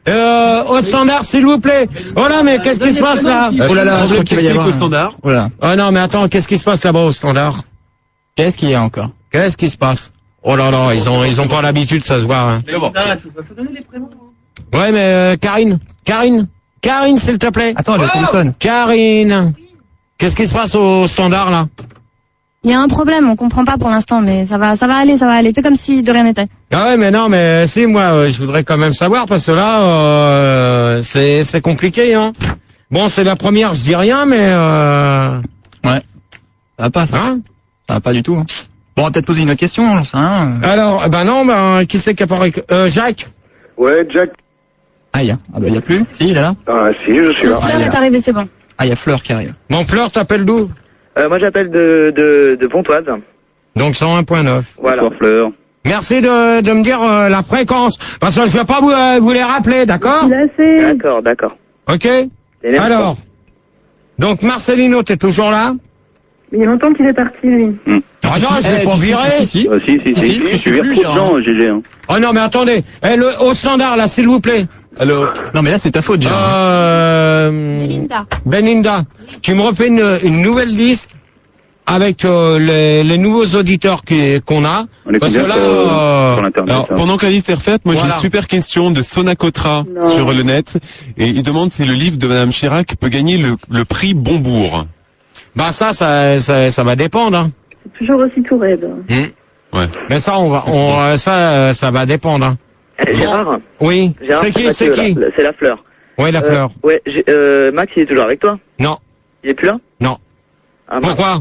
Au standard, s'il vous plaît. Oh là, mais qu'est-ce qui se passe là?
Oh là là, je crois qu'il va y avoir
au standard.
Voilà.
Oh non, mais attends, qu'est-ce qui se passe là-bas au standard?
Qu'est-ce qu'il y a encore?
Qu'est-ce qui se passe? Oh là là, ils ont pas l'habitude, ça se voit. Hein.
Faut donner les prénoms.
Ouais, mais Karine, s'il te plaît.
Attends, le téléphone.
Karine, qu'est-ce qui se passe au standard là?
Il y a un problème, on comprend pas pour l'instant, mais ça va aller. Fais comme si de rien n'était.
Ah ouais, mais non, mais si, moi, je voudrais quand même savoir, parce que là, c'est compliqué, hein. Bon, c'est la première, je dis rien, mais
Ouais. Ça va pas, ça.
Hein?
Ça va pas du tout. Hein. Bon, on va peut-être poser une autre question, j'en sais rien.
Alors, qui c'est qui a parlé? Jacques?
Ouais, Jack.
Ah, y a plus? Si, il est là?
Ah, si, je suis là.
Fleur est arrivée, c'est bon.
Ah, y a Fleur qui arrive.
Mon Fleur, t'appelles d'où?
Moi, j'appelle de Pontoise.
Donc 101.9.
Voilà.
Bonsoir, Fleur.
Merci de me dire la fréquence, parce que je vais pas vous les rappeler, d'accord?
D'accord.
Ok? Alors, donc Marcelino, t'es toujours là?
Il y a longtemps qu'il est parti, lui.
Ah non, je l'ai pas viré.
Si, je vire trop de gens, GG. Hein.
Oh non, mais attendez, au standard, là, s'il vous plaît.
Alors,
Non, mais là, c'est ta faute, Gérard.
Beninda, tu me refais une nouvelle liste avec les nouveaux auditeurs qu'on a.
On est
parce que
combien
là,
sur l'Internet,
alors,
hein.
pendant que la liste est refaite, moi j'ai
Voilà.
une super question de Sonacotra sur le net. Et il demande si le livre de Madame Chirac peut gagner le prix Bonbourg.
bah ça va dépendre. Hein.
C'est toujours aussi tout raide.
Ouais.
Mais ça, ça va dépendre. Hein.
Gérard?
Oui.
Gérard,
C'est qui?
Mathieu, là. C'est la Fleur.
Oui, la Fleur.
Ouais, Max, il est toujours avec toi?
Non.
Il est plus là?
Non.
Ah,
Pourquoi?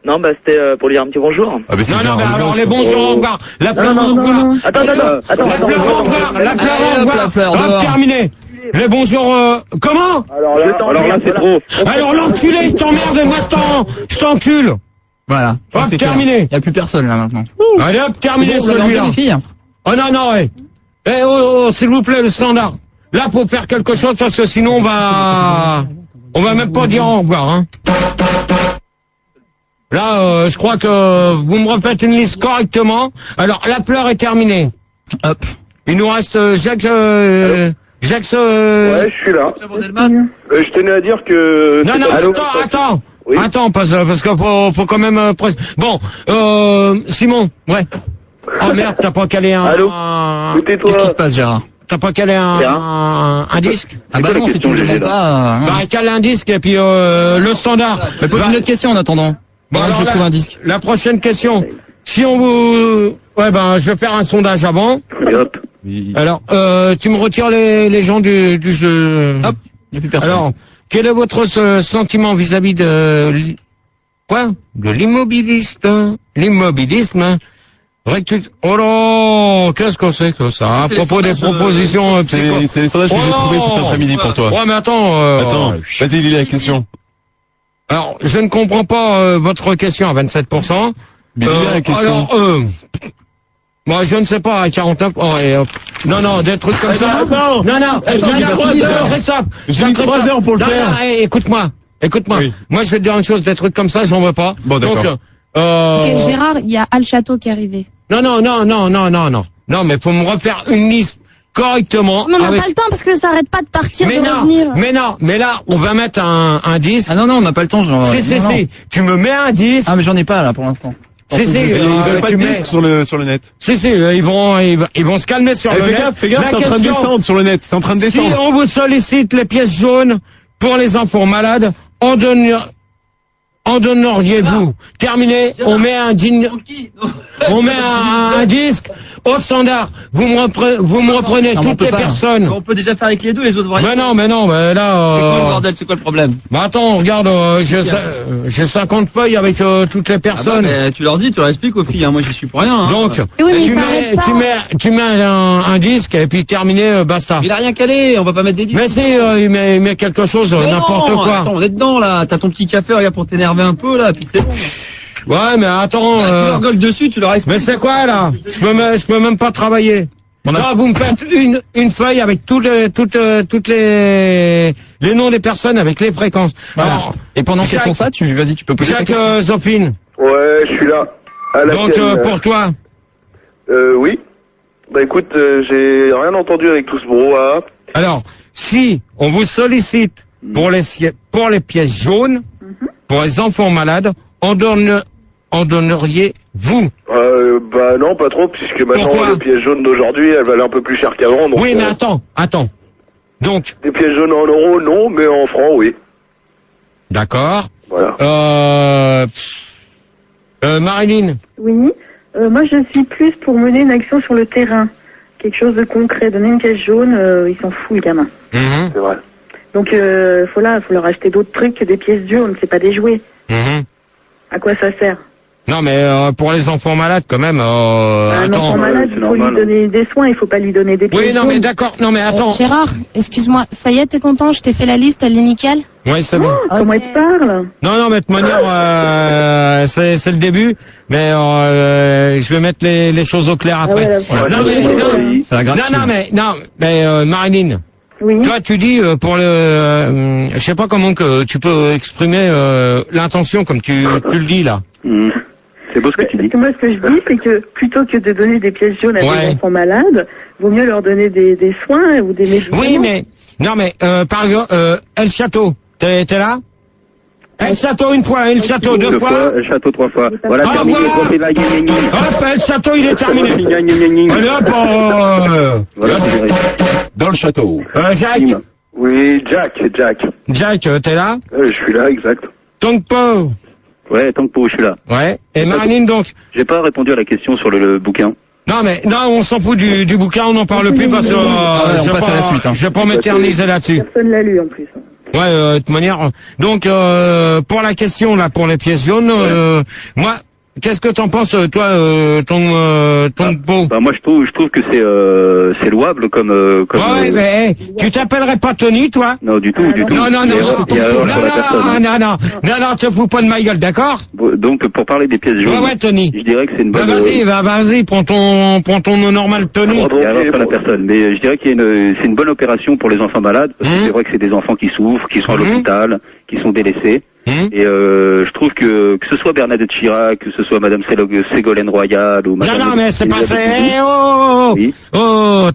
Non, bah c'était pour lui dire un petit bonjour.
Ah, bah, c'est
Non,
Gérard
mais alors
Blanc,
les
ça.
bonjours, au revoir. La Fleur, au revoir.
Attends.
La Fleur, au revoir. La Fleur, au revoir.
la Fleur,
Hop,
dehors.
terminé. Les bonjours, comment?
Alors là, c'est trop.
Alors l'enculé, je t'emmerde, moi je t'encule.
Voilà.
Hop,
C'est clair.
terminé.
Y a plus personne, là, maintenant.
Allez hop, terminé
C'est bon, vous l'avez
celui-là.
enlevé, les filles.
Oh non, ouais. S'il vous plaît, le standard. Là, faut faire quelque chose parce que sinon on va même pas dire au revoir, hein. Là, je crois que vous me refaites une liste correctement. Alors, la Fleur est terminée.
Hop.
Il nous reste Jacques.
Ouais, je suis là. Je tenais à dire que...
Non, attends.
Oui.
Attends, parce que faut quand même... Bon, Simon, ouais. Oh merde, t'as pas calé
Allô.
Qu'est-ce
Qu'est-ce qui se passe, Gérard?
T'as pas calé un disque?
Ah bah non, si tu ne le demandes pas...
Bah, cale un disque et puis le standard.
Mais pose une autre question en attendant.
Bon,
Voilà,
alors,
je trouve un disque.
La prochaine question. Si on vous... Ouais, je vais faire un sondage avant.
Hop.
Alors, tu me retires les gens du jeu.
Hop, il n'y a plus personne.
Alors, quel est votre sentiment vis-à-vis de... Quoi? De l'immobilisme. L'immobilisme. Oh là, qu'est-ce que c'est que ça? À propos des propositions psycho...
C'est les sondages que j'ai trouvés cet après-midi pour toi.
Ouais, mais attends...
Attends, vas-y, lis la question.
Alors, je ne comprends pas votre question à 27%.
Mais lis la question.
Alors, moi, je ne sais pas, à 49... Oh, et, non, des trucs comme ça...
Attends.
Non, Christophe.
J'ai mis 3 heures pour le faire.
Non, écoute-moi.
Oui.
Moi, je vais te dire une chose, des trucs comme ça, j'en veux pas.
Bon, d'accord.
Donc,
Ok, Gérard, il y a Al Château qui est arrivé.
Non, mais faut me refaire une liste correctement.
Mais on n'a pas le temps parce que ça arrête pas de partir, de revenir.
Mais là, on va mettre un disque.
Ah non, on n'a pas le temps, genre...
Si. Tu me mets un disque.
Ah, mais j'en ai pas, là, pour l'instant.
Si,
Ils veulent pas de disque sur le net.
Si, ils vont se calmer sur le net.
Fais gaffe, c'est en train de descendre sur le net. C'est en train de descendre.
Si on vous sollicite les pièces jaunes pour les enfants malades, en donneriez-vous? Terminé, on met un disque au standard. Vous me reprenez toutes les personnes.
On peut déjà faire avec les deux, les autres vont
Mais non, mais là...
C'est quoi le bordel, c'est quoi le problème?
Bah attends, regarde, j'ai 50 feuilles avec toutes les personnes.
Ah bah, tu leur dis, tu leur expliques aux filles, hein. Moi j'y suis pour rien. Hein.
Donc,
Oui, mais
tu mets un disque et puis terminé, basta.
Il a rien calé, on va pas mettre des disques.
Mais si, il met quelque chose,
Mais
n'importe
non,
quoi.
Attends, on est dedans là, t'as ton petit café, regarde pour t'énerver un peu là, puis c'est bon.
Ouais, mais attends.
Tu leur gueules dessus, tu leur expliques.
Mais c'est quoi là? Je peux même pas travailler. Là, vous me faites une feuille avec toutes les noms des personnes avec les fréquences.
Voilà.
Alors,
et pendant qu'ils font ça, tu peux poser ta question.
Zofine.
Ouais, je suis là.
Donc pour toi.
Oui. Bah écoute, j'ai rien entendu avec tout ce brouhaha.
Alors, si on vous sollicite pour les pièces jaunes, pour les enfants malades, en donneriez-vous?
Bah non, pas trop, puisque maintenant
Pourquoi?
les pièces jaunes d'aujourd'hui, elles valent un peu plus cher qu'avant.
Oui, mais attends. Donc.
Les pièces jaunes en euros, non, mais en francs, oui.
D'accord.
Voilà.
Marilyn.
Oui. Moi, je suis plus pour mener une action sur le terrain. Quelque chose de concret. Donner une pièce jaune, ils s'en foutent, les gamins.
C'est vrai.
Donc, faut leur acheter d'autres trucs que des pièces jaunes. C'est pas des jouets. À quoi ça sert?
Non, mais pour les enfants malades, quand même.
Un enfant malade, il faut lui donner des soins. Il faut pas lui donner des pièces
Oui, non,
jaunes.
mais d'accord. Non, mais attends.
Gérard, excuse-moi, ça y est, t'es content? Je t'ai fait la liste, elle est nickel?
Oui, c'est bon.
Comment elle te parle?
Non, mais de toute manière, c'est le début. Mais je vais mettre les choses au clair après. Non, mais Marilyn.
Oui.
Toi, tu dis pour le, je sais pas comment que tu peux exprimer l'intention comme tu le dis là.
C'est beau ce que tu dis.
Parce que moi, ce que je dis, c'est que plutôt que de donner des pièces jaunes à des enfants malades, vaut mieux leur donner des soins ou des médicaments.
Oui, mais par exemple, El Château, t'es là? El Château une fois, El Château deux fois.
El Château 3 fois. Voilà, terminé.
Hop, El Château, il est terminé. Allez hop,
voilà,
dans le château.
Jacques.
Oui, Jack.
Jack, t'es là?
Je suis là, exact.
Tongpo.
Ouais, Tongpo, je suis là.
Ouais. Et Marilyn, donc?
J'ai pas répondu à la question sur le bouquin.
Non, on s'en fout du bouquin, on n'en parle plus parce que
on passe à la suite.
Je vais pas m'éterniser là-dessus.
Personne l'a lu en plus.
Ouais, de toute manière. Donc, pour la question là, pour les pièces jaunes, moi, qu'est-ce que t'en penses, toi, ton pot?
Bah moi, je trouve que c'est louable comme.
Ouais, mais tu t'appellerais pas Tony, toi?
Non, du tout.
Non, te fous pas de ma gueule, d'accord?
Donc, pour parler des pièces jaunes.
Ouais, Tony.
Je dirais que c'est une bonne.
Vas-y, prends ton nom normal, Tony.
Et alors, pas la personne. Mais je dirais qu'il y a c'est une bonne opération pour les enfants malades, parce que c'est vrai que c'est des enfants qui souffrent, qui sont à l'hôpital, qui sont délaissés. Et je trouve que ce soit Bernadette Chirac, que ce soit Madame Ségolène Royal ou Madame...
Non, mais c'est pas ça.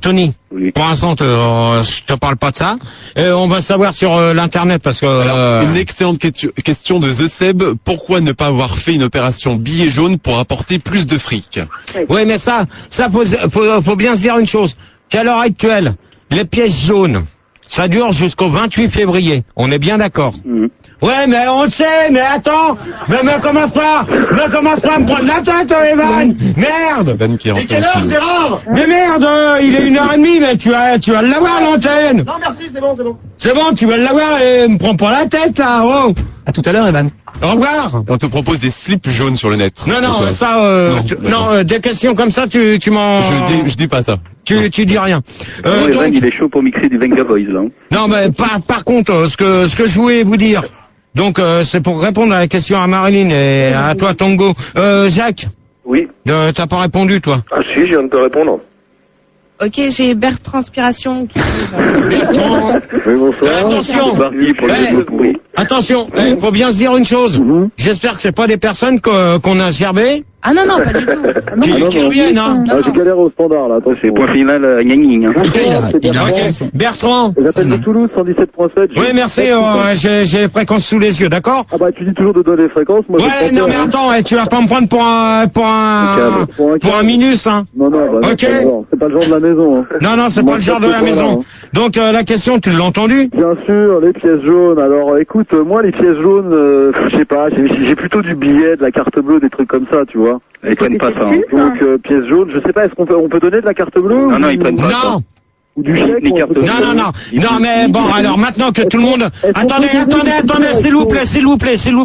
Tony. Oui. Pour l'instant, je te parle pas de ça. On va savoir sur l'internet parce que...
Alors, une excellente question de The Seb. Pourquoi ne pas avoir fait une opération billet jaune pour apporter plus de fric?
Oui, mais ça faut bien se dire une chose. Qu'à l'heure actuelle, les pièces jaunes, ça dure jusqu'au 28 février. On est bien d'accord. Ouais, mais on le sait, mais attends, me commence pas à me prendre la tête, Evan. Merde.
Evan qui est
Et quelle heure, Gérard?
Mais merde, il est 1h30, mais tu vas l'avoir l'antenne.
Non, merci, c'est bon.
C'est bon, tu vas l'avoir et me prends pas la tête, là, oh.
À tout à l'heure, Evan.
Au revoir.
On te propose des slips jaunes sur le net.
Non, ça, des questions comme ça, tu m'en...
Je dis pas ça.
Tu dis rien.
Evan, il est chaud pour mixer du Venga Boys, là.
Non, mais par contre, ce que je voulais vous dire, donc c'est pour répondre à la question à Marilyn et à toi, Tongo. Jacques.
Oui.
T'as pas répondu, toi?
Ah si, je viens de te répondre.
Ok, j'ai Bertranspiration qui...
Bertrand.
Oui, bonsoir.
Attention, faut bien se dire une chose. J'espère que c'est pas des personnes qu'on a gerbées.
Ah non, pas du tout.
Qui reviennent, hein.
J'ai galéré au standard, là. Attention.
C'est point final, gna.
Ok. Bertrand.
J'appelle de Toulouse, 117.7.
Oui, merci, j'ai les fréquences sous les yeux, d'accord?
Ah bah, tu dis toujours de donner les fréquences, moi.
Ouais, non, mais attends, tu vas pas me prendre pour un minus, hein.
Non,
ok.
C'est pas le genre de la maison, hein.
Non, c'est pas le genre de la maison. Donc, la question, tu l'as entendue?
Bien sûr, les pièces jaunes. Alors, écoute, moi, les pièces jaunes, je sais pas, j'ai plutôt du billet, de la carte bleue, des trucs comme ça, tu vois.
Ils prennent pas ça.
Donc, pièces jaunes, je sais pas, est-ce qu'on peut donner de la carte bleue?
Non, ils prennent pas ça.
Ou du chèque?
Non, mais bon, alors maintenant que tout le monde... Attendez, s'il vous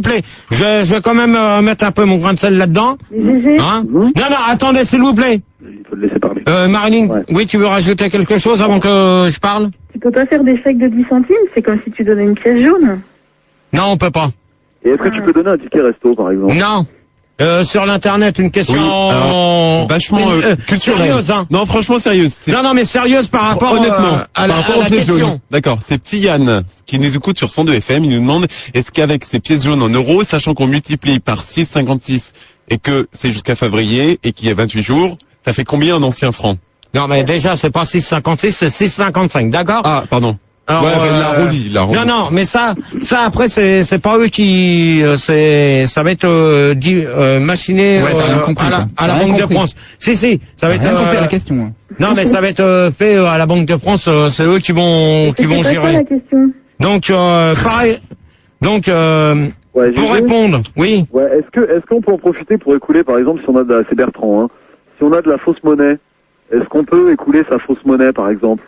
plaît. Je vais quand même mettre un peu mon grain de sel là-dedans. Hein? Non, attendez, s'il vous plaît.
Il faut le laisser parler.
Marilyn, oui, tu veux rajouter quelque chose avant que je parle?
Tu peux pas faire des chèques de 10 centimes, c'est comme si tu donnais une pièce jaune.
Non, on peut pas.
Et est-ce que tu peux donner un ticket resto, par exemple?
Non. sur l'internet une question
vachement
sérieuse, hein.
Non, franchement sérieuse.
Non, mais sérieuse par rapport
honnêtement,
à
par rapport
la
aux pièces
question.
jaunes. D'accord. C'est petit Yann qui nous écoute sur 102 FM. Il nous demande est-ce qu'avec ces pièces jaunes en euros, sachant qu'on multiplie par 6,56 et que c'est jusqu'à février et qu'il y a 28 jours, ça fait combien en anciens francs?
Non, mais déjà c'est pas 6,56, c'est 6,55, d'accord?
Ah, pardon.
Alors,
ouais, il l'a arrondi.
Non, mais ça après c'est pas eux qui, ça va être machiné à la Banque de France. Si, ça va être.
compris la question.
Non, mais ça va être fait à la Banque de France. C'est eux qui vont gérer.
Quoi, la question?
Donc pareil. Donc pour répondre, oui.
Ouais, est-ce qu'on peut en profiter pour écouler, par exemple, si on a c'est Bertrand, hein, si on a de la fausse monnaie, est-ce qu'on peut écouler sa fausse monnaie, par exemple?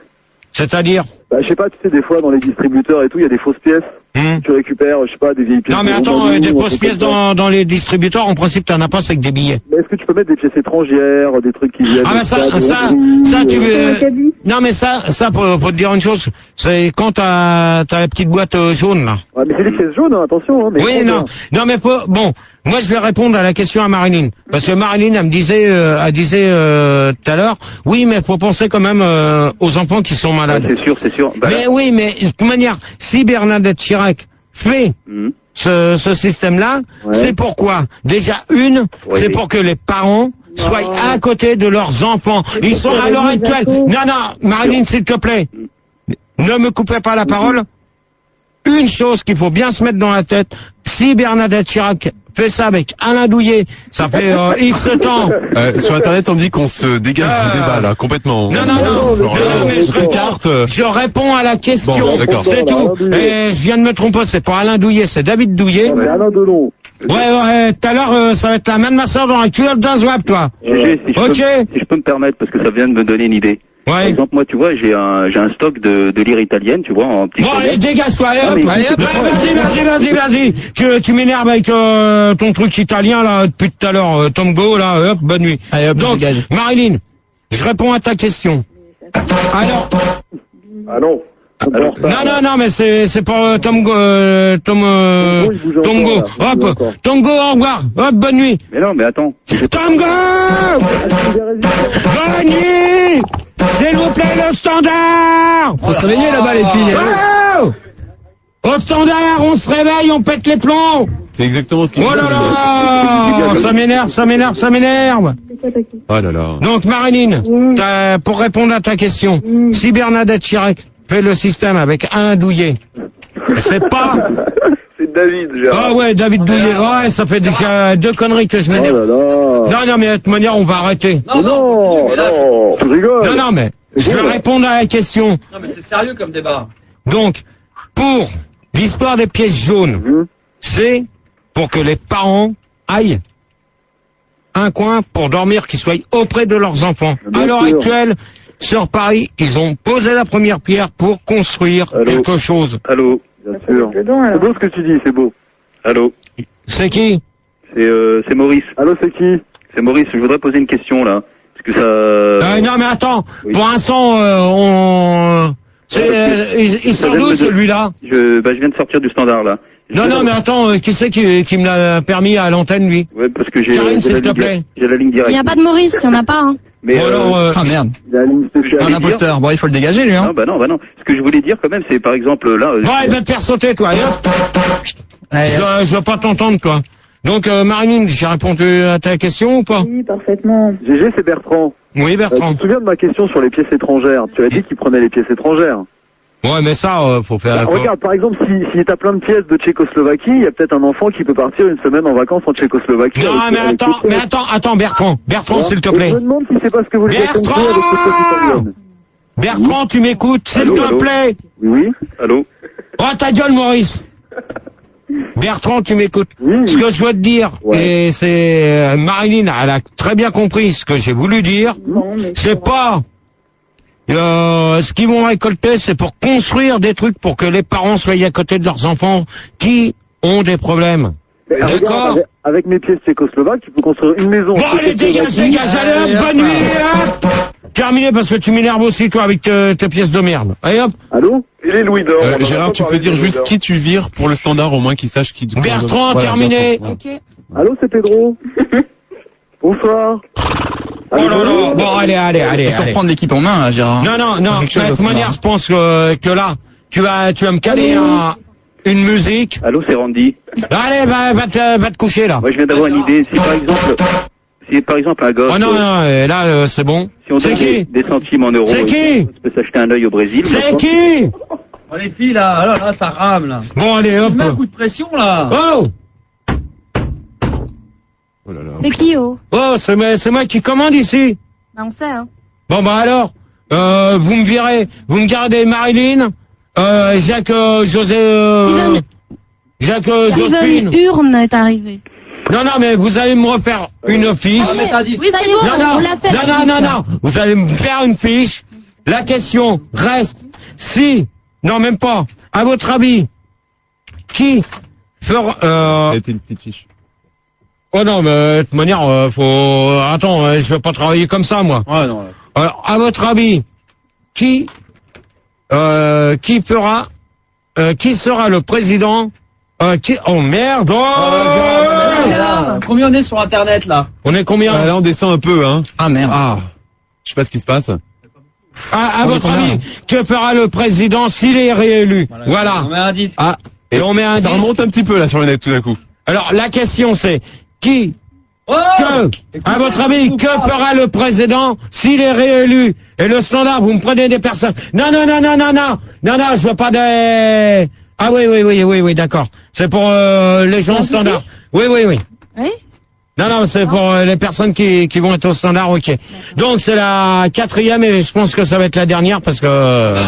C'est-à-dire?
Bah, je sais pas, tu sais, des fois, dans les distributeurs et tout, il y a des fausses pièces. Tu récupères, je sais pas, des vieilles pièces.
Non, mais attends, des fausses pièces dans les distributeurs, en principe, t'en as pas, c'est que des billets.
Mais est-ce que tu peux mettre des pièces étrangères, des trucs qui viennent?
Ah, mais ça, tu veux... Non, mais ça, faut te dire une chose. C'est quand t'as la petite boîte jaune, là.
Ouais, mais c'est des pièces jaunes, hein, attention, hein. Mais
oui, non, mais bon. Moi, je vais répondre à la question à Marilyn. Parce que Marilyn, elle disait tout à l'heure, oui, mais faut penser quand même aux enfants qui sont malades.
Ouais, c'est sûr. Bah,
mais oui, mais de toute manière, si Bernadette Chirac fait ce système-là, c'est pourquoi? Déjà, c'est pour que les parents soient à côté de leurs enfants. Ils sont à l'heure actuelle. Non, Marilyn, s'il te plaît, ne me coupez pas la parole. Une chose qu'il faut bien se mettre dans la tête, si Bernadette Chirac fait ça avec Alain Douillet, ça fait X temps.
Sur Internet, on dit qu'on se dégage du débat, là, complètement.
Non, mais je réponds à la question.
Bon,
c'est tout. Et je viens de me tromper, c'est pas Alain Douillet, c'est David Douillet.
Ouais, Alain Delon.
Ouais, tout à l'heure, ça va être la main de ma soeur dans la culotte d'un zouap, toi.
Si je peux me permettre, parce que ça vient de me donner une idée.
Ouais.
Par exemple, moi, tu vois, j'ai un stock de lire italienne, tu vois, en petit.
Bon, allez, dégage-toi, vas-y. Tu m'énerves avec ton truc italien, là, depuis tout à l'heure, Tomgo, là, hop, bonne nuit.
Allez, hop,
donc,
dégage.
Marilyn, je réponds à ta question. Alors.
Ah non.
Non, mais c'est pour Tomgo, hop, Tomgo, au revoir, hop, bonne nuit.
Mais non, mais attends.
Tomgo! Bonne nuit! S'il vous plaît, le standard!
Faut se réveiller là-bas, les filles.
Oh! Au standard, on se réveille, on pète les plombs!
C'est exactement ce qu'il dit.
Oh là là! Ça m'énerve!
Oh là là.
Donc, Marilyn, pour répondre à ta question, si Bernadette Chirac fait le système avec Alain Douillet, c'est pas...
C'est David, Gérard.
Ah ouais, David Douillet, ouais, ça fait déjà 2 conneries que je m'énerve.
Oh là là.
Non, mais de toute manière, on va arrêter.
Non, tu rigoles.
Non, mais je vais répondre à la question.
Non, mais c'est sérieux comme débat.
Donc, pour l'histoire des pièces jaunes, c'est pour que les parents aillent un coin pour dormir, qu'ils soient auprès de leurs enfants.
Bien
à l'heure
sûr.
actuelle, sur Paris, ils ont posé la première pierre pour construire quelque chose.
Allô.
Bien sûr. C'est beau ce que tu dis, c'est beau.
Allô.
C'est qui?
C'est Maurice.
Allô, c'est qui?
C'est Maurice. Je voudrais poser une question là, parce que ça.
Non, mais attends. Pour l'instant, il sort d'où celui-là?
Je viens de sortir du standard là.
Non, mais attends, qui c'est qui me l'a permis à l'antenne, lui?
Ouais, parce que j'ai.
Karine, s'il te plaît.
J'ai la ligne directe.
Il n'y a pas de Maurice, il n'y en a pas, hein.
Mais
Ah merde. Un imposteur. Bon, il faut le dégager, lui, hein.
Non, bah non. Ce que je voulais dire quand même, c'est par exemple là.
Ouais, il va te faire sauter, toi. Je veux pas t'entendre, toi. Donc, Marilyn, j'ai répondu à ta question ou pas?
Oui, parfaitement.
GG, c'est Bertrand.
Oui, Bertrand.
Tu te souviens de ma question sur les pièces étrangères? Tu as dit qu'il prenait les pièces étrangères.
Ouais, mais ça, faut faire...
Regarde, par exemple, si t'as plein de pièces de Tchécoslovaquie, il y a peut-être un enfant qui peut partir une semaine en vacances en Tchécoslovaquie.
Non, mais attends, Bertrand, s'il te plaît.
Je me demande si c'est pas ce que vous voulez
Bertrand! Bertrand, tu m'écoutes, s'il te plaît.
Oui.
Allô.
Oh, ta gueule, Maurice. Bertrand, tu m'écoutes. Ce que je veux te dire, et c'est Marilyn, elle a très bien compris ce que j'ai voulu dire. C'est pas ce qu'ils vont récolter, c'est pour construire des trucs pour que les parents soient à côté de leurs enfants qui ont des problèmes. D'accord.
Avec mes pièces tchécoslovaques, tu peux construire une maison.
Bon, allez, dégage, allez, hop, bonne nuit, hop. Terminé, parce que tu m'énerves aussi, toi, avec tes pièces de merde. Allez, hop.
Allô?
Il est Louis d'Or.
Gérard, tu peux dire juste qui tu vires pour le standard, au moins qu'ils sachent qui...
Bertrand, terminé.
Ok.
Allô, c'est Pedro. Bonsoir.
Oh là là. Bon, allez.
Faut reprendre l'équipe en main, Gérard.
Non. De toute manière, je pense que là, tu vas me caler une musique.
Allô, c'est Randy.
Allez, va te coucher, là.
Moi, je viens d'avoir une idée. Si par exemple un gosse...
Oh non, là, c'est bon.
Si on donne des centimes en euros...
C'est qui?
On peut s'acheter un œil au Brésil.
C'est qui?
Oh, les filles, là, ça rame, là.
Bon, allez, hop.
Mets un coup de pression, là.
Oh!
Oh là là.
C'est qui, oh?
Oh, c'est moi qui commande ici.
Bah, on sait, hein.
Bon, bah alors, vous me gardez Marilyn, Jacques Jospin.
Steven Urne est arrivé.
Non, mais vous allez me refaire une fiche.
Oui, ça y est, on l'a fait.
Non. Vous allez me faire une fiche. La question reste si, non, même pas, à votre avis, qui fera...
C'était une petite fiche.
Oh non, mais de toute manière, Attends, je vais pas travailler comme ça, moi.
Ouais, non.
Alors, à votre avis, qui sera le président Oh merde!
Combien on est sur Internet, là?
On est combien?
Là, on descend un peu, hein.
Ah merde.
Je sais pas ce qui se passe.
À votre avis, que fera le président s'il est réélu? Voilà.
On met un 10.
Et on met un 10.
Ça remonte un petit peu, là, sur le net, tout d'un coup.
Alors, la question, c'est, à votre avis, que fera le président s'il est réélu? Et le standard, vous me prenez des personnes. Non, je veux pas des... Ah oui, d'accord. C'est pour les gens au standard. Oui.
Oui?
Non, c'est pour les personnes qui vont être au standard, ok. Donc c'est la 4e et je pense que ça va être la dernière parce que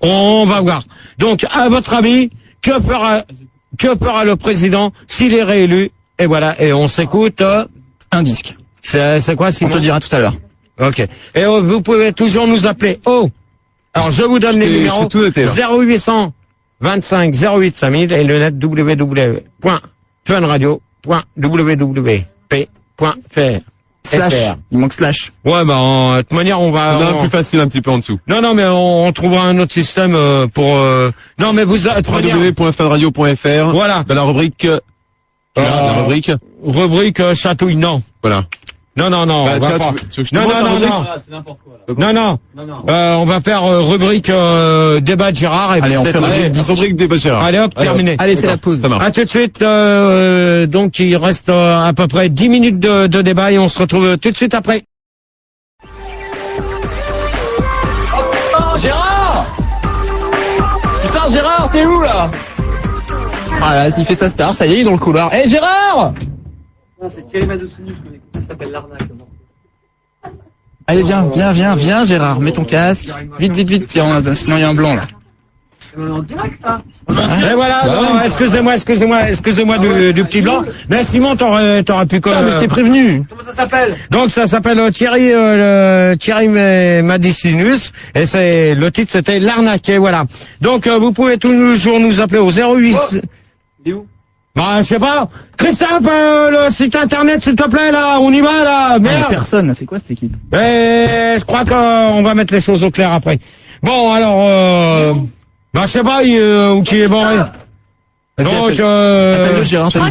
on va voir. Donc, à votre avis, que fera le président s'il est réélu? Et voilà, et on s'écoute
un disque.
C'est quoi, Simon?
On te dira tout à l'heure.
Ok. Et vous pouvez toujours nous appeler. Alors je vous donne les numéros. 0800 25 08 5000 et le net www.funradio.wwp.fr.
Slash. Il manque slash.
Ouais, de toute manière, on va...
On a un plus facile un petit peu en dessous.
Non, mais on trouvera un autre système pour... Non, mais vous...
www.funradio.fr.
Voilà.
Dans la rubrique...
Rubrique chatouille, non.
Voilà.
Non, on va pas.
C'est n'importe quoi.
Non. On va faire rubrique débat de Gérard.
Allez, on fait
rubrique débat de Gérard.
Allez, hop, terminé.
Allez, c'est la pause.
Ça marche.
À tout de suite. Donc, il reste à peu près 10 minutes de débat et on se retrouve tout de suite après.
Oh, Gérard! Putain, Gérard, t'es où, là?
Ah là, s'il fait sa star, ça y est, il est dans le couloir. Eh, Gérard!
Non, c'est Thierry Madoucinus, ça s'appelle l'arnaque.
Allez, viens, Gérard, mets ton casque. Vite, sinon il y a un blanc, là.
En direct, là.
Et voilà, non, excusez-moi du petit blanc. Mais Simon, t'aurais pu quoi?
Mais je t'ai prévenu.
Comment ça s'appelle?
Donc ça s'appelle Thierry Madoucinus et le titre c'était l'arnaque. Et voilà. Donc vous pouvez toujours nous appeler au 08.
Il est où?
Je sais pas. Christophe, le site internet, s'il te plaît, là, on y va, là. Merde.
Personne, c'est quoi cette équipe?
Je crois qu'on va mettre les choses au clair après. Bon, alors, je sais pas, où qui est bon. Donc,
je crois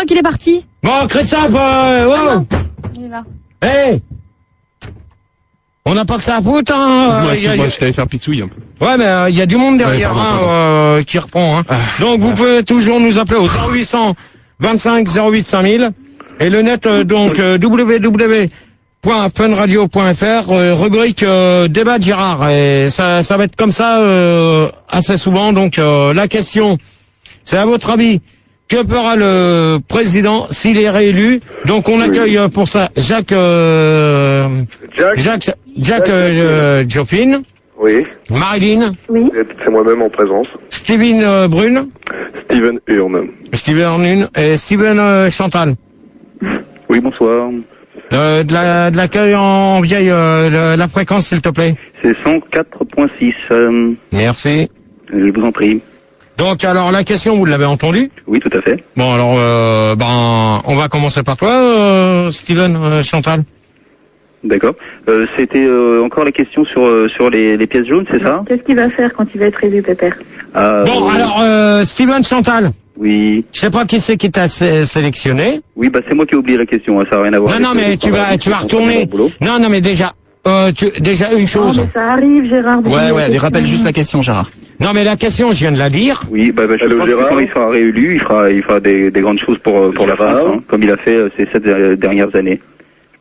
qu'il est parti.
Bon, Christophe,
Il est là.
Hey! On n'a pas que ça à foutre, hein.
Moi, je t'allais faire pissouille un peu.
Ouais, mais il y a du monde derrière, qui reprend, hein. Donc, vous pouvez toujours nous appeler au 0800 25 08 5000 et le net, www.funradio.fr, rubrique débat de Gérard. Et ça va être comme ça assez souvent. Donc, la question, c'est à votre avis, que fera le président s'il est réélu? Donc on accueille pour ça Jacques Joffin.
Oui.
Marilyn.
Oui.
C'est moi-même en présence.
Steven Brune.
Steven Urne.
Et Steven Chantal.
Oui, bonsoir.
De l'accueil en vieille, la fréquence s'il te plaît.
C'est 104.6.
Merci.
Je vous en prie.
Donc alors la question, vous l'avez entendue?
Oui, tout à fait.
Bon alors on va commencer par toi, Steven Chantal.
D'accord. C'était encore la question sur les pièces jaunes, c'est ça?
Qu'est-ce qu'il va faire quand il va être élu, Pépère?
Bon alors Steven Chantal.
Oui.
Je sais pas qui c'est qui t'a sélectionné.
Oui, bah c'est moi qui ai oublié la question, hein, ça n'a rien à voir.
Non, mais tu vas retourner. Non, mais déjà une chose.
Non, mais ça arrive, Gérard.
Ouais, lui rappelle juste la question, Gérard.
Non, mais la question, je viens de la dire.
Oui, je pense que quand il sera réélu, il fera des grandes choses pour la France, hein, comme il a fait ces 7 dernières années.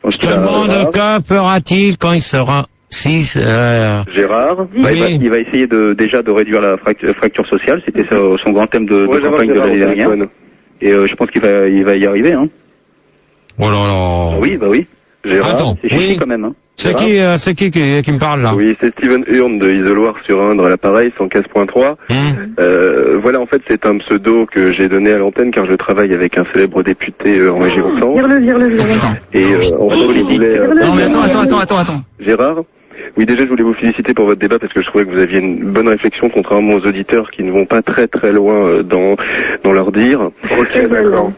Je te demande que fera-t-il quand il sera
Gérard, il va essayer déjà de réduire la fracture sociale. C'était son grand thème de campagne de l'année dernière. Et je pense qu'il va y arriver. Hein.
Oh là là.
Oui. Gérard,
attends,
c'est chichi quand même. Hein.
C'est qui me parle là?
Oui, c'est Steven Hurn de Isoloir sur Indre à l'appareil 115.3. Voilà, en fait, c'est un pseudo que j'ai donné à l'antenne car je travaille avec un célèbre député en région Centre.
Vire-le.
Et en fait, je voulais...
Non, mais attends.
Gérard? Oui, déjà, je voulais vous féliciter pour votre débat parce que je trouvais que vous aviez une bonne réflexion, contrairement aux auditeurs qui ne vont pas très très loin dans leur dire.
Ok, d'accord.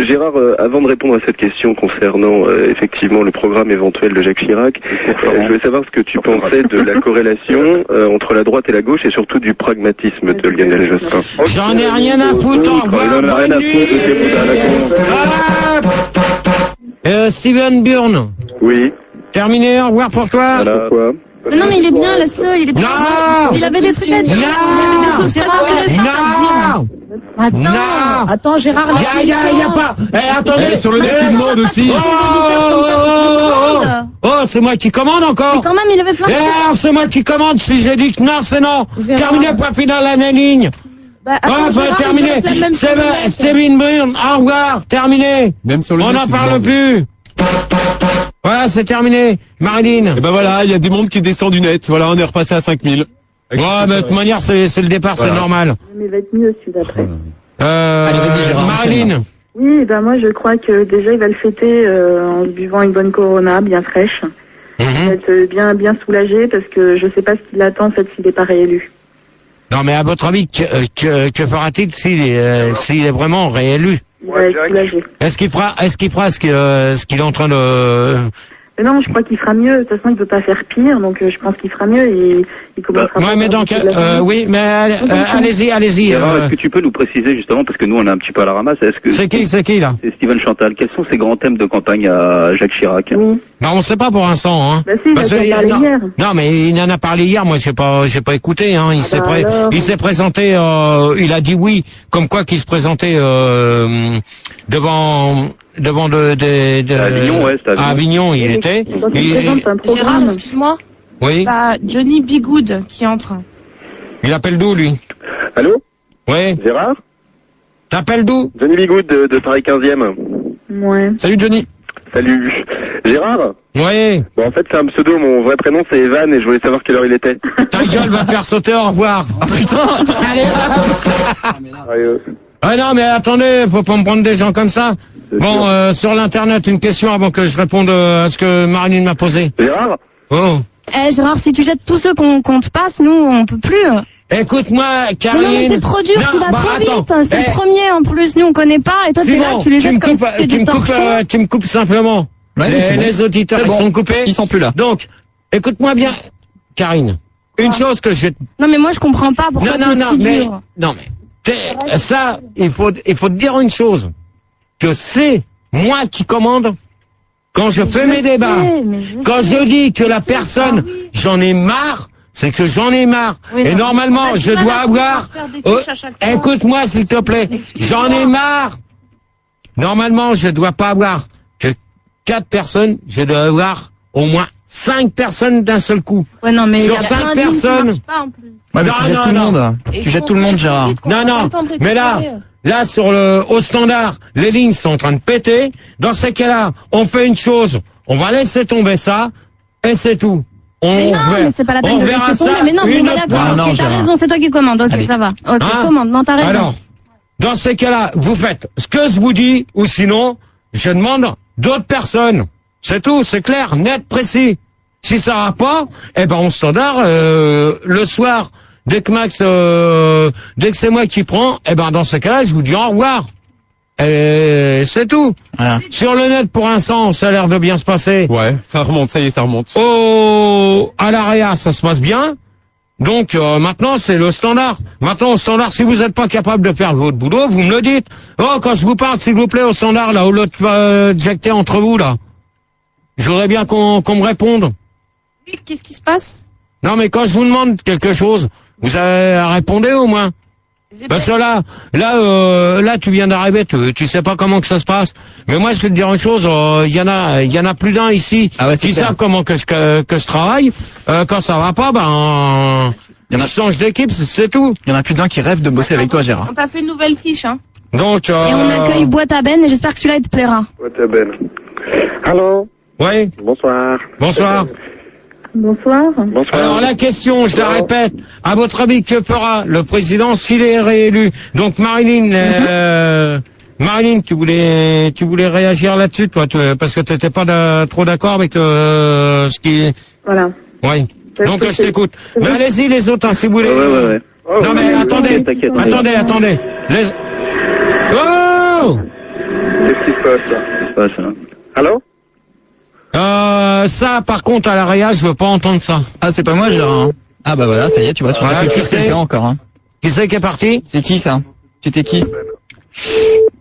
Gérard, avant de répondre à cette question concernant effectivement le programme éventuel de Jacques Chirac, je voulais savoir ce que tu pensais de la corrélation entre la droite et la gauche et surtout du pragmatisme de Lionel Jospin.
J'en ai rien à foutre, au revoir, bonne nuit. Steven Byrne.
Oui.
Terminé, au revoir pour toi.
Voilà. Pourquoi?
Non, mais il est bien, laisse-le, il est bien.
Non.
Il avait des trucs à dire. Il avait des choses à dire. Attends, Gérard,
y a pas. Attendez.
Sur le net, il demande aussi.
C'est moi qui commande encore.
Mais quand même, il avait plein de
alors, c'est moi qui commande. Si j'ai dit que non, c'est non. Terminé, point final à la ligne. Terminé. Steven Byrne, au revoir, terminé.
Même sur le
on
net,
n'en parle plus. Voilà, c'est terminé. Marilyn.
Et ben voilà, il y a des mondes qui descendent du net. Voilà, on est repassé à 5000.
Mais de toute manière, c'est le départ, voilà. C'est normal.
Mais il va être mieux celui d'après.
Allez, vas-y, Gérard.
Marilyn.
Oui, moi je crois que déjà il va le fêter en se buvant une bonne Corona bien fraîche. Il va être bien soulagé parce que je sais pas ce qu'il attend en fait s'il n'est pas réélu.
Non, mais à votre avis, que fera-t-il s'il est vraiment réélu?
Il va être soulagé.
Est-ce qu'il fera ce qu'il est en train de...
Mais non, je crois qu'il fera mieux. De toute façon, il peut pas faire pire, donc je pense qu'il fera mieux et il commencera.
Ouais, mais donc, oui, mais allez-y.
Est-ce que tu peux nous préciser justement, parce que nous on est un petit peu à la ramasse,
c'est qui là?
C'est Steven Chantal. Quels sont ses grands thèmes de campagne à Jacques Chirac?
Oui.
Non, on sait pas pour l'instant, hein.
Bah si, il en a parlé hier.
Non, mais il en a parlé hier. Moi, j'ai pas écouté, hein. Il s'est présenté. Il a dit oui, comme quoi qu'il se présentait devant
Avignon, ouais,
à Avignon, il était.
Gérard, excuse-moi.
Oui.
T'as Johnny Bigood qui entre.
Il appelle d'où, lui?
Allô?
Oui.
Gérard?
T'appelles d'où?
Johnny Bigoud de Paris 15e.
Ouais.
Salut, Johnny.
Salut. Gérard?
Oui.
Bon, en fait, c'est un pseudo. Mon vrai prénom, c'est Evan et je voulais savoir quelle heure il était.
Ta gueule va te faire sauter, au revoir. Oh, putain. Allez. Ah non, mais attendez, faut pas me prendre des gens comme ça. Bon, sur l'internet, une question avant que je réponde à ce que Marilyn m'a posé.
Gérard?
Oh.
Gérard, si tu jettes tous ceux qu'on te passe, nous, on peut plus.
Écoute-moi, Karine.
Non, mais t'es trop dur, tu vas trop vite. C'est le premier, en plus, nous, on connaît pas, et toi, t'es là, tu les jettes comme si c'était du torchon.
Tu me coupes simplement. Ouais, les auditeurs, ils sont coupés.
Ils sont plus là.
Donc, écoute-moi bien, Karine. Une chose que je...
Non, mais moi, je comprends pas pourquoi t'es si dur.
Non, mais ça, il faut te dire une chose. Que c'est moi qui commande quand je fais mes débats. Quand je dis que la personne, j'en ai marre, c'est que j'en ai marre. Et normalement, je dois avoir... écoute-moi, s'il te plaît. J'en ai marre. Normalement, je dois pas avoir que 4 personnes, je dois avoir au moins 5 personnes d'un seul coup.
Ouais, non, mais
sur 5 personnes.
Ouais, mais tu jettes tout le monde. Tu jettes tout le monde, Gérard.
Non, mais là, au standard, les lignes sont en train de péter. Dans ces cas-là, on fait une chose. On va laisser tomber ça, et c'est tout.
Mais c'est pas la peine de laisser tomber. Mais non, mais d'accord, ok, t'as raison, c'est toi qui commandes. Ok, ça va. Ok, commande. Non, t'as raison. Alors,
dans ces cas-là, vous faites ce que je vous dis, ou sinon, je demande d'autres personnes. C'est tout, c'est clair, net, précis. Si ça va pas, on standard, le soir, dès que c'est moi qui prends, dans ce cas-là, je vous dis au revoir. Et c'est tout. Voilà. Sur le net, pour l'instant, ça a l'air de bien se passer.
Ouais, ça remonte, ça y est, ça remonte.
À l'AREA, ça se passe bien. Donc maintenant c'est le standard. Maintenant au standard, si vous n'êtes pas capable de faire votre boulot, vous me le dites. Oh, quand je vous parle, s'il vous plaît, au standard, là, au lieu de jecter entre vous, là. Je voudrais bien qu'on me réponde.
Oui, qu'est-ce qui se passe?
Non, mais quand je vous demande quelque chose, vous répondez au moins. Parce que là, tu viens d'arriver, tu sais pas comment que ça se passe. Mais moi, je vais te dire une chose, il y en a plus d'un ici qui savent comment que je travaille. Quand ça va pas, je change d'équipe, c'est tout.
Il y en a plus d'un qui rêve de bosser avec toi, Gérard.
On t'a fait une nouvelle fiche, hein.
Donc,
et on accueille Boîte à Ben, et j'espère que celui-là, il te plaira.
Boîte à Ben. Allô?
Oui.
Bonsoir.
Bonsoir.
Bonsoir.
Alors la question, je la répète, à votre avis, que fera le président s'il est réélu? Donc Marilyn, Marilyn, tu voulais réagir là-dessus, toi, parce que tu n'étais pas trop d'accord avec ce qui...
Voilà.
Oui. Donc je t'écoute. Mais allez-y les autres, hein, si vous voulez.
Ouais.
Non mais attendez. Oh!
Qu'est-ce qui se passe là? Allô?
Ça, par contre, à la réa, je veux pas entendre ça.
Ah, c'est pas moi, Gérard. Ah bah voilà, ça y est, tu vois, tu vois
qui c'est
encore. Hein.
Qui c'est qui est parti?
C'est qui ça? Tu t'es qui?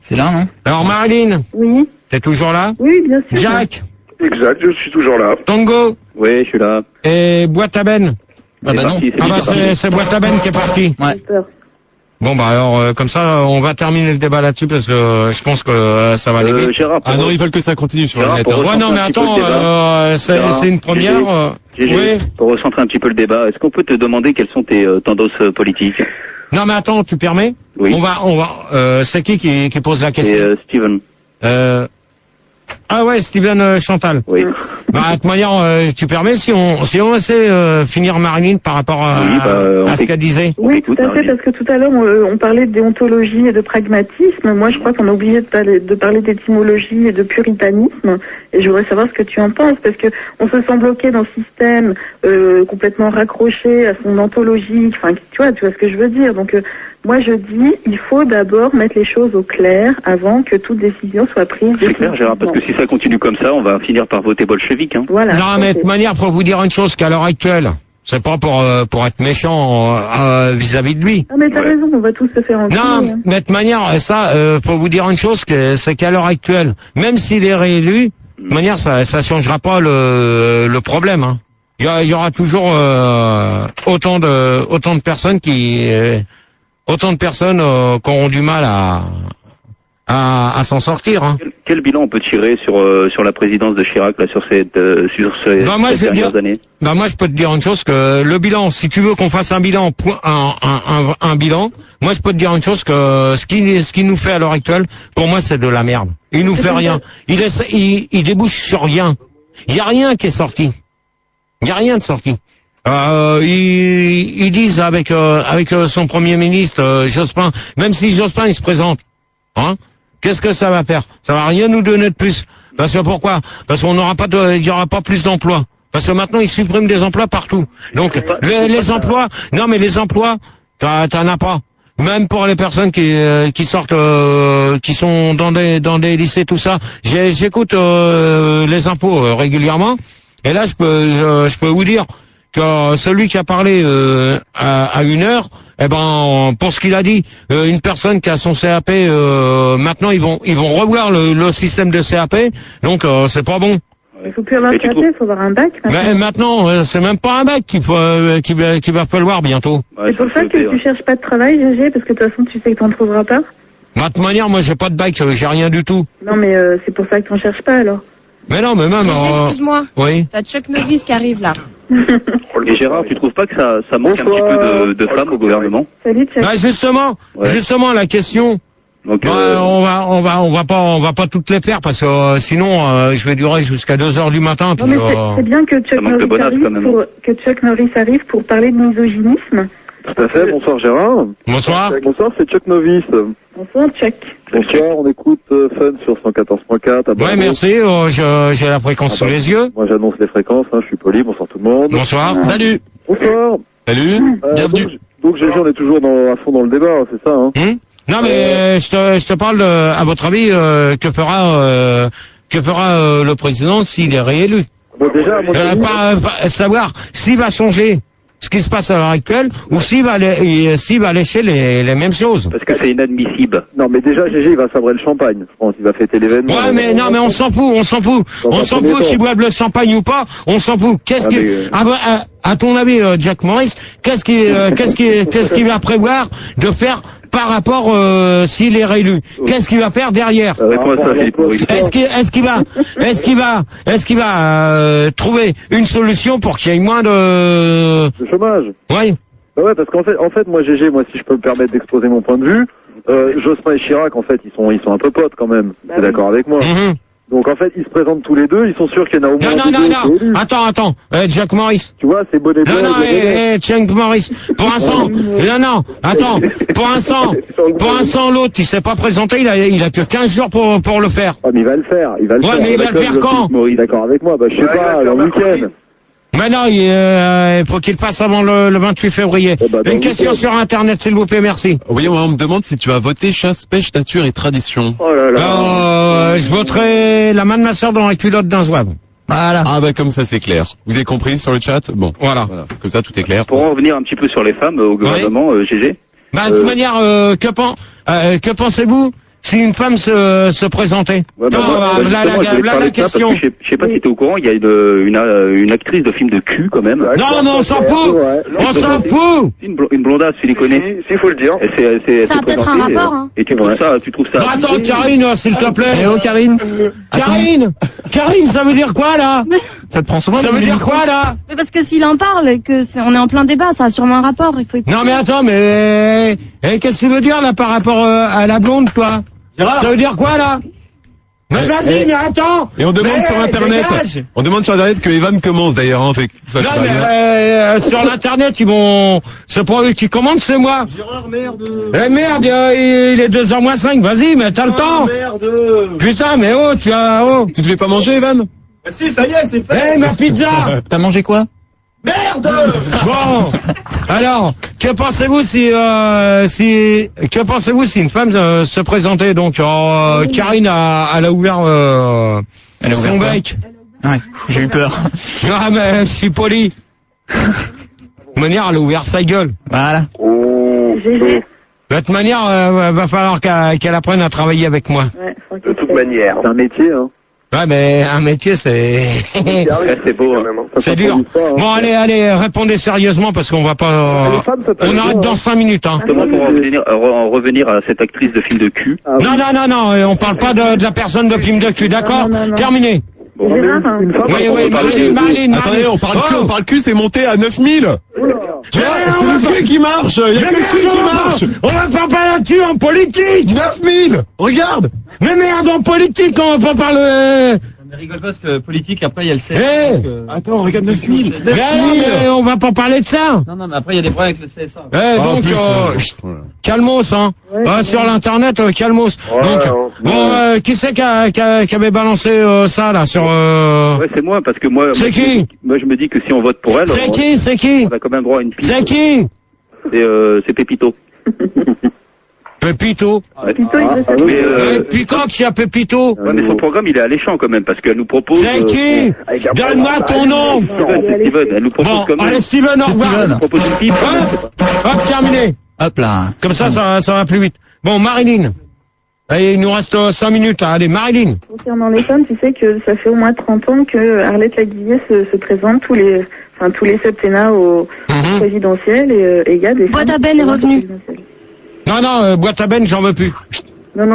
C'est là, non?
Alors Marilyn.
Oui.
T'es toujours là?
Oui, bien sûr.
Jack.
Exact, je suis toujours là.
Tango.
Oui, je suis là.
Et Boîte à Ben.
Ah bah non.
C'est Boîte à Ben qui est parti.
Ouais.
Bon bah alors comme ça on va terminer le débat là-dessus parce que je pense que ça va aller vite.
Gérard,
non, ils veulent que ça continue sur la lettre.
Ouais non mais attends, c'est une première.
Oui. Pour recentrer un petit peu le débat, est-ce qu'on peut te demander quelles sont tes tendances politiques?
Non mais attends, tu permets?
Oui.
On va c'est qui pose la question?
C'est Steven.
Ah ouais, Steven Chantal.
Oui.
Bah de toute manière, tu permets si on essaie finir Marilyn par rapport à ce qu'elle disait.
Oui, tout à fait, parce que tout à l'heure on parlait de déontologie et de pragmatisme. Moi, je crois qu'on a oublié de parler d'étymologie et de puritanisme. Et je voudrais savoir ce que tu en penses, parce que on se sent bloqué dans ce système complètement raccroché à son ontologie. Enfin, tu vois ce que je veux dire. Donc moi, je dis, il faut d'abord mettre les choses au clair avant que toute décision soit prise.
C'est clair, Gérard, parce que si ça continue comme ça, on va finir par voter bolchevique. Hein.
Voilà.
Non, mais de toute manière, faut vous dire une chose, qu'à l'heure actuelle, c'est pas pour être méchant vis-à-vis de lui.
Ah, mais t'as raison, on va tous se faire enculer.
Non, mais de toute manière, ça, faut vous dire une chose, c'est qu'à l'heure actuelle, même s'il est réélu, de toute manière, ça changera pas le problème. Hein. Il y aura toujours autant de personnes qui auront du mal à s'en sortir. Hein.
Quel bilan on peut tirer sur la présidence de Chirac là, sur ces dernières années?
Bah moi je peux te dire une chose, que le bilan, si tu veux qu'on fasse un bilan, un bilan, moi je peux te dire une chose, que ce qu'il nous fait à l'heure actuelle, pour moi c'est de la merde. Il nous fait rien. Il débouche sur rien. Il y a rien qui est sorti. Il y a rien de sorti. Ils disent avec son premier ministre Jospin, même si Jospin il se présente, hein, qu'est-ce que ça va faire? Ça va rien nous donner de plus. Parce que pourquoi? Parce qu'on n'aura pas il y aura pas plus d'emplois. Parce que maintenant ils suppriment des emplois partout. Donc les emplois, non mais les emplois, t'en as pas. Même pour les personnes qui sortent, qui sont dans des lycées, tout ça. J'écoute les infos régulièrement. Et là je peux vous dire que celui qui a parlé à 1h, eh ben pour ce qu'il a dit, une personne qui a son CAP, maintenant ils vont revoir le système de CAP, donc c'est pas bon.
Il faut plus avoir un CAP, il faut avoir un bac maintenant.
Mais maintenant, c'est même pas un bac qu'il va falloir bientôt.
C'est pour ça que tu cherches pas de travail, GG, parce que de toute façon tu sais que t'en trouveras pas.
De toute manière, moi j'ai pas de bac, j'ai rien du tout.
Non mais c'est pour ça que t'en cherches pas alors.
Mais non, mais même...
Excuse-moi.
Oui.
T'as Chuck Norris qui arrive là.
Et Gérard, tu trouves pas que ça manque un petit peu de femmes au gouvernement?
Salut Chuck.
Bah justement la question. Donc, on va pas toutes les faire parce que sinon je vais durer jusqu'à 2h du matin.
Non mais c'est bien que Chuck Norris arrive pour parler de misogynisme.
Tout à fait, bonsoir Gérard.
Bonsoir.
Bonsoir, c'est Chuck Novice.
Bonsoir Chuck.
Bonsoir, on écoute Fun sur 114.4.
Ouais, merci, j'ai la fréquence sous les yeux.
Moi j'annonce les fréquences, je suis poli, bonsoir tout le monde.
Bonsoir.
Salut.
Bonsoir.
Salut. Bienvenue.
Donc GG, on est toujours à fond dans le débat, c'est ça, hein?
Non mais je te parle à votre avis, que fera le président s'il est réélu?
Bon déjà, à mon avis...
savoir s'il va changer ce qui se passe à l'heure actuelle, ou s'il va lécher les mêmes choses.
Parce que c'est inadmissible.
Non, mais déjà, GG, il va sabrer le champagne. Je pense qu'il va fêter l'événement.
Ouais, mais non, mais on s'en fout. On s'en fout s'il boit le champagne ou pas. On s'en fout. À ton avis, Jack Morris, qu'est-ce qu'il va prévoir de faire par rapport s'il est réélu? Qu'est-ce qu'il va faire derrière? Est-ce qu'il va trouver une solution pour qu'il y ait moins de
chômage?
Oui.
Bah ouais, parce qu'en fait, moi, GG, si je peux me permettre d'exposer mon point de vue, Jospin et Chirac, en fait, ils sont un peu potes quand même. T'es d'accord avec moi? Donc en fait, ils se présentent tous les deux, ils sont sûrs qu'il y en a au moins
Non. Attends. Jack Morris.
Tu vois, c'est bonnet blanc.
Jack Morris. Pour l'instant, attends. Pour l'instant, l'autre, il s'est pas présenté, il a que 15 jours pour le faire.
Ah, mais il va le faire.
Ouais, mais il va le faire quand?
D'accord avec moi, je sais pas, le week-end.
Mais non, il faut qu'il passe avant le 28 février. Une question sur Internet, s'il vous plaît, merci.
Oui, on me demande si tu vas voter chasse, pêche, nature et tradition.
Oh là là.
Je voterai la main de ma soeur dans la culotte d'un zouave. Voilà.
Ah comme ça c'est clair. Vous avez compris sur le chat? Bon. Voilà. Comme ça tout est clair.
Pour en revenir un petit peu sur les femmes au gouvernement, GG.
De toute manière, que pensez-vous si une femme se présentait?
La question. Je sais pas si t'es au courant, il y a une actrice de film de cul quand même.
Non, on s'en fout. On s'en fout.
Une blondasse, tu les connais? S'il faut le dire.
Ça a peut-être un rapport, hein.
Et tu trouves ça.
Attends, Karine, s'il te plaît.
Eh oh, Karine.
Karine, ça veut dire quoi là?
Ça te prend souvent?
Ça veut dire quoi là?
Mais parce que s'il en parle et que on est en plein débat, ça a sûrement un rapport. Il faut écouter.
Non mais attends, qu'est-ce que tu veux dire là par rapport à la blonde, toi? Ça veut dire quoi là? Mais vas-y, mais attends.
Et on demande sur Internet.
Dégage.
On demande sur Internet que Evan commence d'ailleurs.
Non mais sur l'Internet ils vont. C'est pas eux qui commandent, c'est moi.
Gérard, merde.
Merde, il est 2h moins 5. Vas-y, mais t'as le temps.
Merde.
Putain, mais
Tu te fais pas manger, Evan?
Si, ça y est, c'est fait.
Ma pizza.
T'as mangé quoi?
Merde.
Bon, alors, que pensez-vous si une femme se présentait? Donc, Karine, elle a ouvert son bec.
Ouais, j'ai eu peur.
Ah, mais je suis poli. De manière, elle a ouvert sa gueule.
Voilà.
De toute manière, va falloir qu'elle apprenne à travailler avec moi.
Ouais,
de toute manière. C'est un métier, hein.
Ouais, mais un métier, c'est...
C'est beau, hein.
C'est dur. Bon, allez, répondez sérieusement parce qu'on va pas... On arrête dans 5 minutes, hein.
Justement, pour en revenir à cette actrice de film de cul.
Non, on parle pas de la personne de film de cul, d'accord? Terminé. Oui, Marilyn.
Attendez, on parle cul, c'est monté à 9000. C'est le cul qui marche. Il y a que le cul qui marche.
On va pas parler là-dessus en politique.
9000. Regarde.
Mais merde, en politique, on va pas parler...
Mais rigole pas parce que politique, après il y a le CSA.
Attends, regarde 9000.
Mais on va pas parler de ça.
Non, mais après il y a des problèmes avec le CSA.
Calmos, hein. Sur l'internet, calmos. Donc, qui c'est qui avait balancé ça, là, sur...
Ouais, c'est moi, parce que moi...
C'est qui?
Moi, je me dis que si on vote pour elle...
C'est qui?
On a quand même droit à une piste.
C'est qui?
C'est Pépito.
Pépito.
Puis
quand qu'il y a Pépito?
Ouais, mais son programme, il est alléchant quand même, parce qu'elle nous propose...
C'est qui? Donne-moi ton nom.
Steven, elle nous propose quand même...
Allez, Steven, au revoir.
Elle nous propose une piste.
Hop, terminé.
Hop là.
Comme ça va plus vite. Bon, Marilyn. Allez, il nous reste 5 minutes. Allez, Marilyn.
Concernant les femmes, tu sais que ça fait au moins 30 ans que Arlette Laguillet se présente tous les septennats au présidentiel et il y a des...
Boîte à Ben est revenu.
Non, boîte à Ben, j'en veux plus.
Non.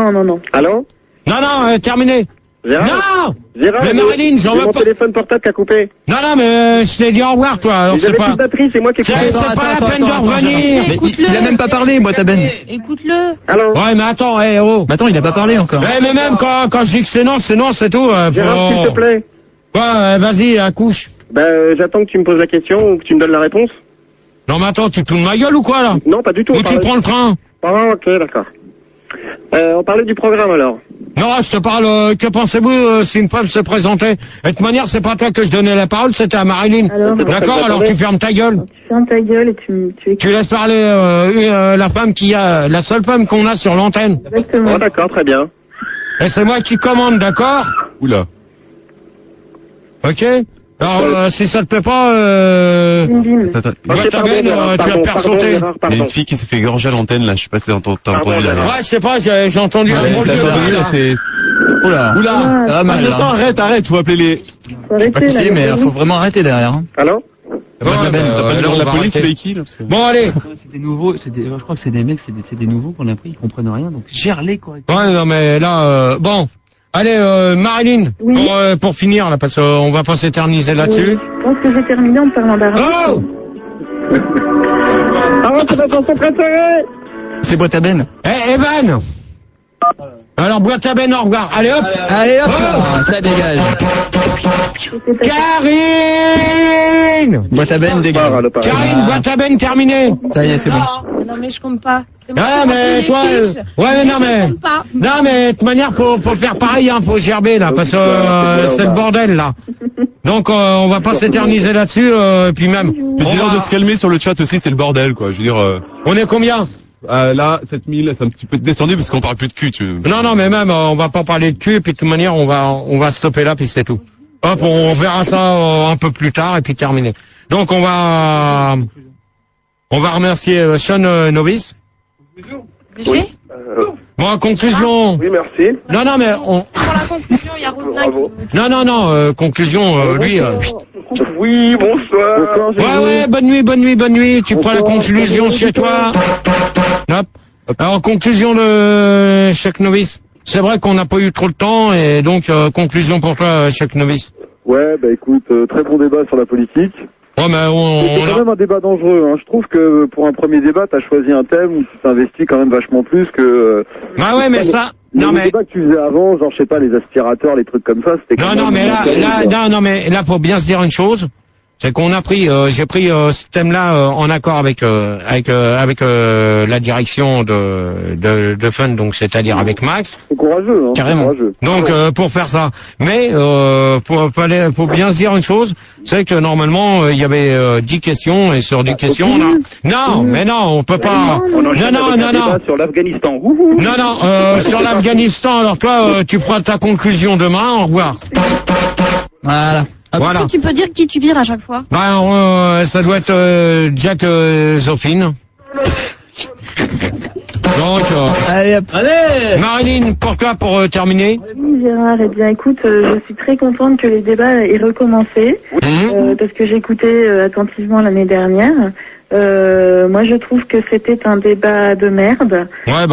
Allô?
Non, terminé.
Gérard?
Non! Mais Marilyn, j'en veux pas.
Mon téléphone portable qui a coupé.
Non, mais je t'ai dit au revoir, toi. Alors c'est pas...
c'est moi qui ai coupé.
C'est pas la peine de revenir.
Il a même pas parlé, boîte à Ben.
Écoute-le.
Allô?
Ouais, mais attends,
Mais attends, il a pas parlé encore.
Mais même quand je dis que c'est non, c'est tout.
Gérard, s'il te plaît.
Ouais, vas-y, accouche.
J'attends que tu me poses la question ou que tu me donnes la réponse.
Non, mais attends, tu te fous de ma gueule ou quoi, là?
Non, pas du tout.
Ou tu prends le train?
Ah, ok, d'accord. On parlait du programme, alors.
Non, je te parle, que pensez-vous si une femme se présentait? De toute manière, c'est pas toi que je donnais la parole, c'était à Marilyn. D'accord, alors tu fermes ta gueule.
Tu fermes ta gueule et
tu laisses parler la seule femme qu'on a sur l'antenne.
Exactement.
Oh, d'accord, très bien.
Et c'est moi qui commande, d'accord?
Oula.
Ok? Alors, si ça te plaît pas,
Attends,
Boîte à Ben, tu vas faire sauter.
il y a une fille qui s'est fait gorger à l'antenne, là. Je sais pas si t'as entendu là.
Ouais, je sais pas, j'ai entendu un gros gueule.
Oula. Ah, mal, là.
Attends, arrête, faut appeler les...
Si, mais faut vraiment arrêter derrière. Hein.
Allô?
T'as pas le numéro de la police, c'est qui, là?
Bon, allez.
C'est des nouveaux, je crois que c'est des mecs, c'est des nouveaux qu'on a pris, ils comprennent rien, donc gère-les correctement.
Ouais, non, mais là, bon. Allez, Marilyn, pour finir, là, parce qu'on va pas s'éterniser là-dessus.
Je pense que j'ai terminé en parlant d'argent.
Oh!
Ah, c'est ma chanson préférée.
C'est Boîte à Ben.
Eh, Evan! Alors, Boîte à Ben, au revoir. Allez, hop!
Allez, hop! Ça dégage.
Karine!
Boîte à Ben, dégage.
Karine, Boîte à Ben, terminé.
Ça y est, c'est bon.
Non mais je compte pas. C'est moi
Ah,
qui
mais
ai
toi,
les fiches.
ouais, non, mais,
je compte pas.
non, mais, de toute manière, faut faire pareil, hein, faut gerber, là, parce que, c'est le bordel, là. Donc, on va pas s'éterniser là-dessus, puis même.
Puis dis-leur de se calmer sur le chat aussi, c'est le bordel, quoi. Je veux dire,
On est combien?
là, 7000, c'est un petit peu descendu parce qu'on parle plus de cul,
Non, mais même, on va pas parler de cul, puis de toute manière, on va stopper là, puis c'est tout. Hop, on verra ça un peu plus tard, et puis terminé. Donc, on va remercier Sean Novice.
Oui.
Bon, en conclusion.
Oui, merci.
Non, mais on.
Pour la conclusion, il y a Roselin.
Non, conclusion, lui.
Oui, bonsoir.
Ouais, bonne nuit. Tu prends la conclusion chez toi. Hop. Alors, en conclusion de Chuck Novice. C'est vrai qu'on n'a pas eu trop de temps, et donc, conclusion pour toi, Chuck Novice.
Ouais, bah écoute, très bon débat sur la politique.
Ouais, mais
c'est quand même un débat dangereux. Hein. Je trouve que pour un premier débat, t'as choisi un thème où tu t'investis quand même vachement plus que.
Bah ouais, mais ça.
Non, mais. Le débat que tu faisais avant, genre je sais pas, les aspirateurs, les trucs comme ça, c'était.
Non, mais là, faut bien se dire une chose. C'est qu'on a pris, j'ai pris ce thème-là en accord avec la direction de Fun, donc c'est-à-dire avec Max.
C'est courageux, hein.
Carrément.
Courageux.
Donc pour faire ça, mais faut bien se dire une chose, c'est que normalement il y avait 10 questions et sur 10 questions on a. Non, mais non, on peut pas. Non.
Sur l'Afghanistan.
Non, sur l'Afghanistan. Alors toi, tu feras ta conclusion demain. Au revoir.
Voilà.
Est-ce que tu peux dire qui tu vires à chaque fois?
Ça doit être Jack Zophine. Donc,
allez,
Marilyn, pour toi, pour terminer.
Oui, Gérard, eh bien écoute, je suis très contente que les débats aient recommencé, parce que j'écoutais attentivement l'année dernière. Moi, je trouve que c'était un débat de merde.
Ouais,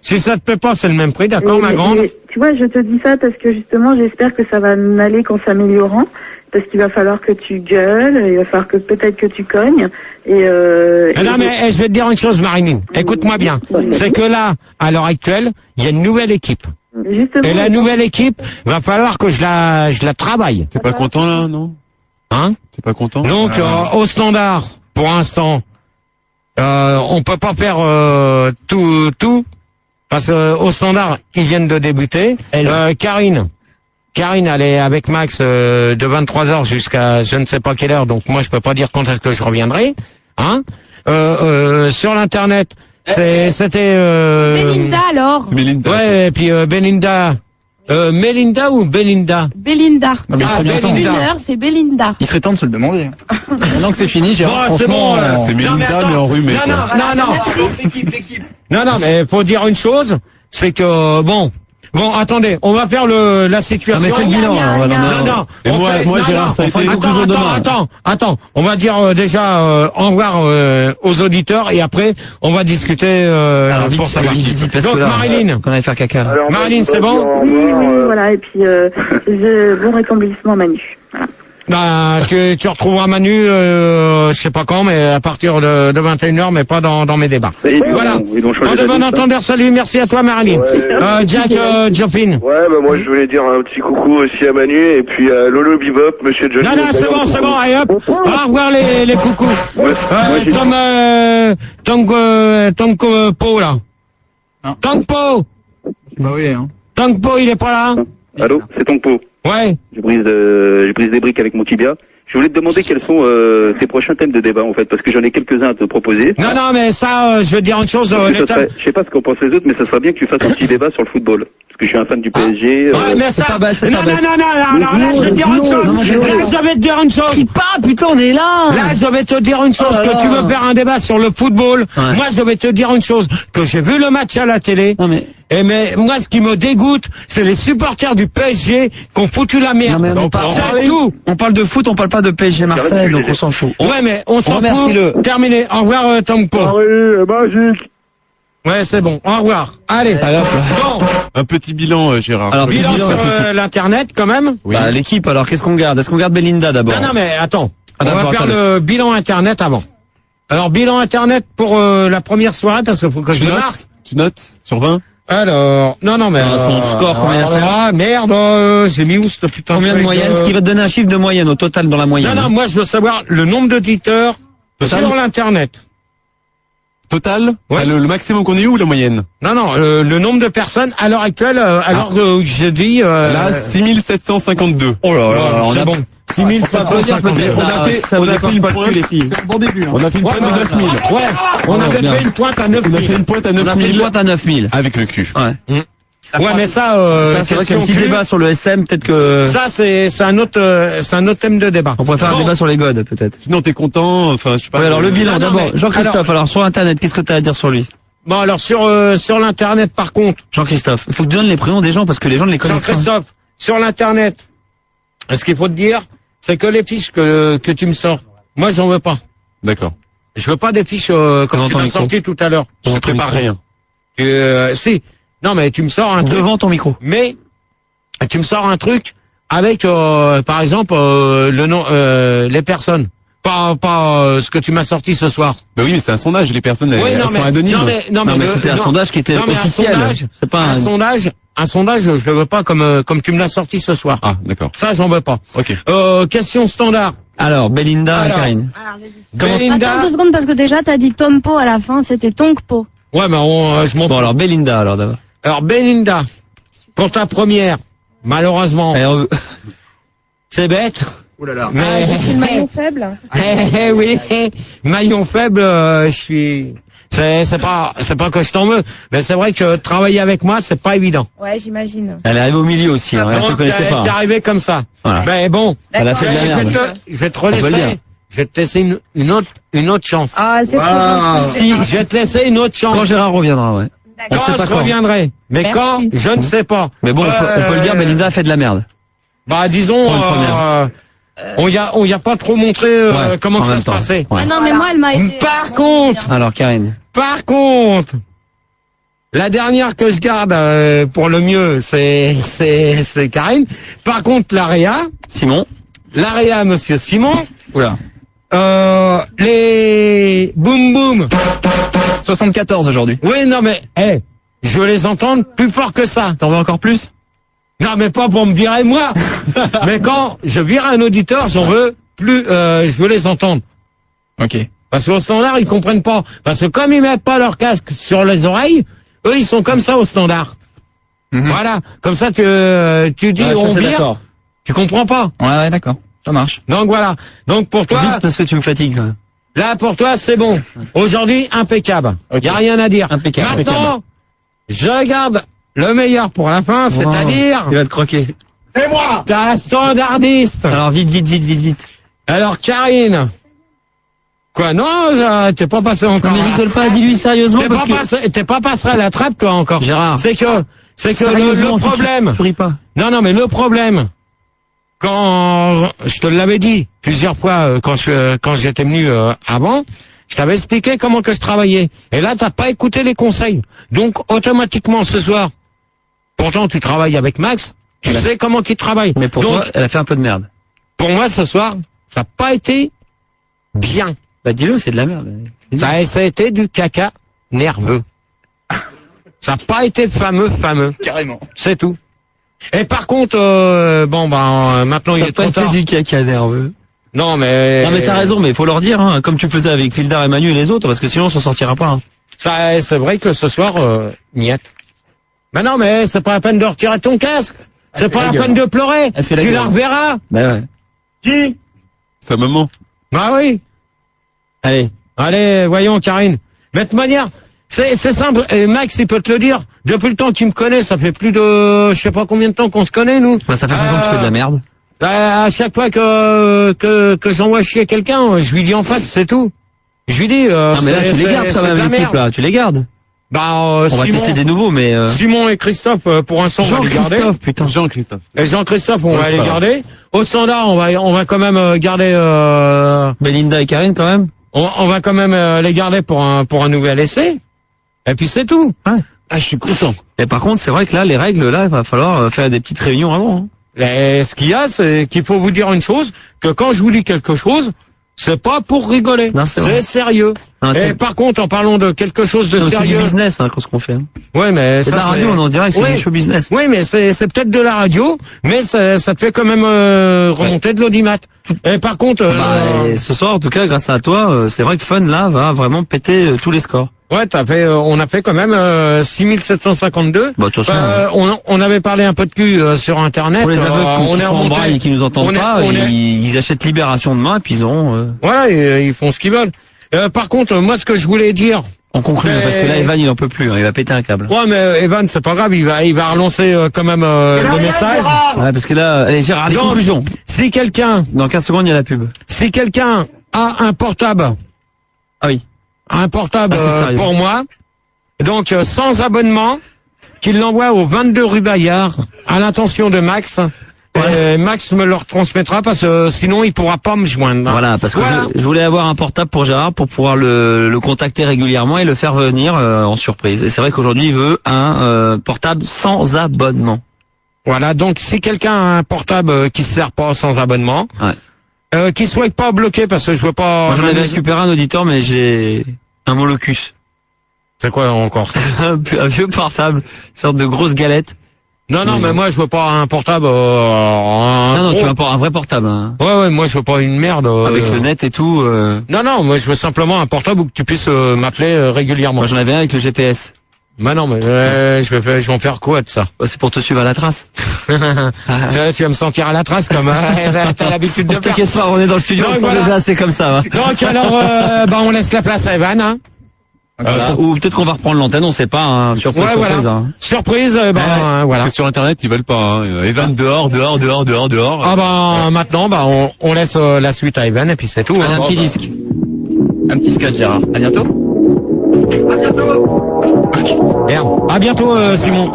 si ça te plaît pas, c'est le même prix, d'accord, ma grande?
Tu vois, je te dis ça parce que justement, j'espère que ça va aller qu'en s'améliorant, parce qu'il va falloir que tu gueules, il va falloir que peut-être que tu cognes. Non,
mais je vais te dire une chose, Marilyn. Écoute-moi bien. C'est que là, à l'heure actuelle, il y a une nouvelle équipe.
Justement,
et la nouvelle équipe, va falloir que je la travaille.
T'es pas content là, non?
Hein?
T'es pas content?
Donc, au standard, pour l'instant, on peut pas faire tout, parce que au standard, ils viennent de débuter. Karine, elle est avec Max de 23h jusqu'à je ne sais pas quelle heure, donc moi je peux pas dire quand est-ce que je reviendrai. Hein? Sur l'internet, c'était
Belinda alors.
Belinda.
Ouais, et puis Belinda. Melinda ou Belinda?
Belinda.
Belinda.
C'est Belinda.
Il serait temps de se le demander. Maintenant que c'est fini, Gérard.
C'est bon,
c'est Melinda, mais enrhumé.
Non, mais faut dire une chose, c'est que bon, attendez, on va faire la situation.
Non, mais fais le bilan.
Non.
Et moi, Gérard, ça a été une conclusion demain.
Attends, on va dire déjà au revoir aux auditeurs et après on va discuter pour savoir. Donc Marilyn,
qu'on allait faire caca.
Alors,
Marilyn, c'est bon?
Oui, voilà, et puis bon rétablissement Manu. Voilà.
Bah, tu retrouveras Manu, je sais pas quand, mais à partir de 21h, mais pas dans mes débats. Voilà. De bon entendeur, salut, merci à toi, Marilyn.
Ouais,
Jack Joffin.
Ouais, moi je voulais dire un petit coucou aussi à Manu et puis à Lolo Bebop, Monsieur Johnny.
Non, c'est bon, allez hop. Au revoir les coucous. Tongpo là. Tongpo.
Bah oui, hein.
Tongpo, il est pas là.
Allô, c'est Tongpo.
Ouais. Je brise des briques avec mon tibia. Je voulais te demander quels sont tes prochains thèmes de débat en fait, parce que j'en ai quelques-uns à te proposer.
Non, mais ça, je veux dire une chose.
Je sais pas ce qu'en pensent les autres, mais ça serait bien que tu fasses un petit débat sur le football. Parce que je suis un fan du PSG.
Ouais, mais ça. Non, là, je vais te dire une chose. Là, je vais te dire une chose.
Crie pas, putain, on est là.
Là, je vais te dire une chose, que tu veux faire un débat sur le football. Ouais. Moi, je vais te dire une chose, que j'ai vu le match à la télé.
Non, mais
moi, ce qui me dégoûte, c'est les supporters du PSG qui ont foutu la merde.
Non, mais on parle de foot, on parle pas de PSG Marseille, donc on s'en fout.
Ouais, mais on s'en fout. Terminé. Au revoir, Tom Po.
Oui, magique.
Ouais, c'est bon. Au revoir. Allez. Bon.
Un petit bilan, Gérard.
Alors, bilan sur l'internet, quand même.
Oui. Bah, l'équipe, alors, qu'est-ce qu'on garde? Est-ce qu'on garde Belinda d'abord?
Non, mais attends. On va faire le bilan internet avant. Alors, bilan internet pour la première soirée, parce qu'il faut que je le marque.
Tu notes sur 20?
Alors, non, mais
son score, combien c'est?
Ah, merde, j'ai mis où ce putain?
Combien de moyenne? Ce qui va te donner un chiffre de moyenne au total dans la moyenne.
Non, moi, je veux savoir le nombre d'auditeurs sur l'internet.
Total?
Ouais.
Le maximum qu'on ait eu ou la moyenne?
Non, le nombre de personnes à l'heure actuelle, alors que je dis...
Là, 6752.
Oh là, c'est bon. 6752.
On a fait une pointe, les filles. C'est un bon début. On a fait une pointe à 9000.
Ouais, on avait fait une pointe à 9000.
On a fait une pointe à 9000.
On a fait une pointe à 9000.
Avec le cul.
Ouais.
Ouais, mais ça
c'est vrai qu'il y a un petit débat sur le SM, peut-être que...
Ça, c'est un autre thème de débat.
On pourrait faire un débat sur les godes, peut-être.
Sinon, t'es content, enfin, je sais pas.
Ouais, alors, le bilan, d'abord. Jean-Christophe, alors, sur Internet, qu'est-ce que t'as à dire sur lui?
Bon, alors, sur l'Internet, par contre.
Jean-Christophe, il faut que tu donnes les prénoms des gens, parce que les gens ne les connaissent pas.
Jean-Christophe, sur l'Internet, ce qu'il faut te dire, c'est que les fiches que tu me sors, moi, j'en veux pas.
D'accord.
Je veux pas des fiches, comme tu m'as sorti tout à l'heure.
Je prépare rien.
Si. Non, mais tu me sors un truc.
Devant ton micro.
Mais, tu me sors un truc avec, par exemple, le nom, les personnes. Pas ce que tu m'as sorti ce soir.
Bah oui, mais c'est un sondage, les personnes, elles sont anonymes.
Non, mais
c'était un sondage qui était officiel.
C'est pas un sondage, je le veux pas comme tu me l'as sorti ce soir.
Ah, d'accord.
Ça, j'en veux pas.
Ok.
Question standard.
Alors, Belinda et Karine.
Attends 2 secondes parce que déjà t'as dit Tompo à la fin, c'était Tonkpo.
Ouais, mais je m'en...
Bon, alors Belinda, alors d'abord.
Alors, Belinda, pour ta première, malheureusement, c'est bête.
Ouh là là.
Mais... je suis le maillon faible.
Oui, maillon faible, je suis... C'est pas que je t'en veux, mais c'est vrai que travailler avec moi, c'est pas évident.
Ouais, j'imagine.
Elle arrive au milieu aussi, hein, elle te connaissait pas.
Elle est arrivée comme ça.
Voilà.
Ben bon,
elle a fait de la merde.
Je vais te laisser. Je vais te laisser une autre chance.
Ah, c'est
Si, je vais te laisser une autre chance.
Quand Gérard reviendra, ouais.
Quand je reviendrai. Mais
merci.
quand, je ne sais pas.
Mais bon, on peut le dire, Belinda a fait de la merde.
Bah, disons, on y a pas trop montré comment que ça se passait.
Ouais. Ah non, mais moi, elle m'a aidé.
Par contre.
Alors, Karine.
Par contre. La dernière que je garde pour le mieux, c'est Karine. Par contre, l'AREA.
Simon.
L'AREA, monsieur Simon.
Oula.
Les boum boum.
74 aujourd'hui.
Oui, non mais, je veux les entendre plus fort que ça.
T'en veux encore plus?
Non, mais pas pour me virer moi. Mais quand je vire un auditeur, j'en veux plus, je veux les entendre.
Ok.
Parce qu'au standard, ils comprennent pas. Parce que comme ils mettent pas leur casque sur les oreilles, eux, ils sont comme ça au standard. Voilà. Comme ça, tu dis, on vire. Tu comprends pas.
Ouais, d'accord. Ça marche.
Donc voilà. Donc pour toi.
Vite parce que tu me fatigues quand même.
Là, pour toi, c'est bon. Aujourd'hui, impeccable. Okay. Y a rien à dire.
Impeccable.
Maintenant, je garde le meilleur pour la fin, c'est-à-dire.
Il va te croquer.
C'est moi! Ta standardiste!
Alors, vite.
Alors, Karine. Quoi, non, t'es pas passé encore.
Mais rigole pas, dis-lui sérieusement
t'es pas passé à la trappe, toi, encore.
Gérard.
C'est que le problème.
Tu ris pas.
Non, mais le problème. Quand je te l'avais dit plusieurs fois quand j'étais venu avant, je t'avais expliqué comment que je travaillais. Et là, t'as pas écouté les conseils. Donc, automatiquement, ce soir, pourtant, tu travailles avec Max, tu sais comment qu'il travaille.
Mais pour toi, elle a fait un peu de merde.
Pour moi, ce soir, ça n'a pas été bien.
Bah, dis-le, c'est de la merde.
Ça a été du caca nerveux. Ça n'a pas été fameux.
Carrément.
C'est tout. Et par contre, maintenant il est trop tard.
Ça du caca nerveux.
Non mais
t'as raison, mais il faut leur dire, hein, comme tu faisais avec Fildar et Manu et les autres, parce que sinon on s'en sortira pas. Hein.
Ça, c'est vrai que ce soir, niette. Mais non, mais c'est pas la peine de retirer ton casque. C'est pas la peine de pleurer. Tu la reverras.
Ben ouais.
Qui? Sa maman.
Ah oui. Allez, voyons, Karine. Mais de toute manière, c'est simple. Et Max, il peut te le dire. Depuis le temps qu'il me connaît, ça fait plus de, je sais pas combien de temps qu'on se connaît, nous.
Bah, ça fait 5 ans que tu fais de la merde.
À chaque fois que j'envoie chier quelqu'un, je lui dis en face, c'est tout. Je lui dis.
Non, mais là, tu les gardes quand même, l'équipe, là. Tu les gardes.
Bah,
on va tester des nouveaux, mais
Simon et Christophe, pour l'instant, on va les garder.
Jean-Christophe.
Et Jean-Christophe, on va les garder. Au standard, on va quand même garder.
Belinda et Karine, quand même.
On va quand même les garder pour un nouvel essai. Et puis c'est tout.
Ouais. Ah, je suis content. Et par contre, c'est vrai que là, les règles, là, il va falloir faire des petites réunions avant. Hein.
Et ce qu'il y a, c'est qu'il faut vous dire une chose, que quand je vous dis quelque chose, c'est pas pour rigoler. C'est sérieux. Non, et par contre, en parlant de quelque chose de sérieux.
C'est du business, hein, ce qu'on fait. Hein.
Ouais, mais
c'est de la radio, on en dirait que c'est du show business.
Oui, mais c'est peut-être de la radio, mais ça te fait quand même remonter de l'audimat. Et par contre,
et ce soir, en tout cas, grâce à toi, c'est vrai que Fun là va vraiment péter tous les scores.
Ouais, on a fait quand même 6752.
Bah,
on avait parlé un peu de cul sur Internet.
Pour les aveugles qui sont en braille et qui nous entendent pas, ils achètent Libération demain et puis ils auront...
Voilà, ils font ce qu'ils veulent. Par contre, moi, ce que je voulais dire...
On conclut, parce que là, Evan, il en peut plus, hein, il va péter un câble.
Ouais, mais Evan, c'est pas grave, il va relancer quand même le message.
Ouais, parce que là, allez, Gérard, les conclusions.
Si quelqu'un...
Dans 15 secondes, il y a la pub.
Si quelqu'un a un portable...
Ah oui.
Un portable pour moi, donc sans abonnement, qu'il l'envoie au 22 rue Bayard, à l'intention de Max. Ouais. Max me le retransmettra parce que sinon il pourra pas me joindre.
Voilà, parce que je voulais avoir un portable pour Gérard pour pouvoir le contacter régulièrement et le faire venir en surprise. Et c'est vrai qu'aujourd'hui il veut un portable sans abonnement.
Voilà, donc si quelqu'un a un portable qui se sert pas sans abonnement, qui soit pas bloqué parce que je veux pas...
Moi j'en avais récupéré un auditeur mais j'ai un molocus.
C'est quoi encore?
Un vieux portable, une sorte de grosse galette.
Non, mais moi je veux pas un portable...
non, tu veux un vrai portable. Hein.
Ouais, moi je veux pas une merde.
Avec le net et tout.
Non, moi je veux simplement un portable où tu puisses m'appeler régulièrement.
Moi j'en avais un avec le GPS.
Bah non, mais je vais en faire quoi de ça?
C'est pour te suivre à la trace.
Tu vas me sentir à la trace comme t'as l'habitude de faire.
T'inquiète pas, on est dans le studio, déjà c'est comme ça. Hein.
Donc alors, on laisse la place à Evan. Hein.
Voilà. Ou peut-être qu'on va reprendre l'antenne, on sait pas. Hein. Surprise.
Voilà.
Hein.
Surprise, voilà.
Parce que sur Internet ils veulent pas. Hein. Evan dehors.
Ah maintenant, on laisse la suite à Evan et puis c'est tout.
Un petit disque. Un petit sketch, Gérard. À bientôt.
À bientôt, Simon.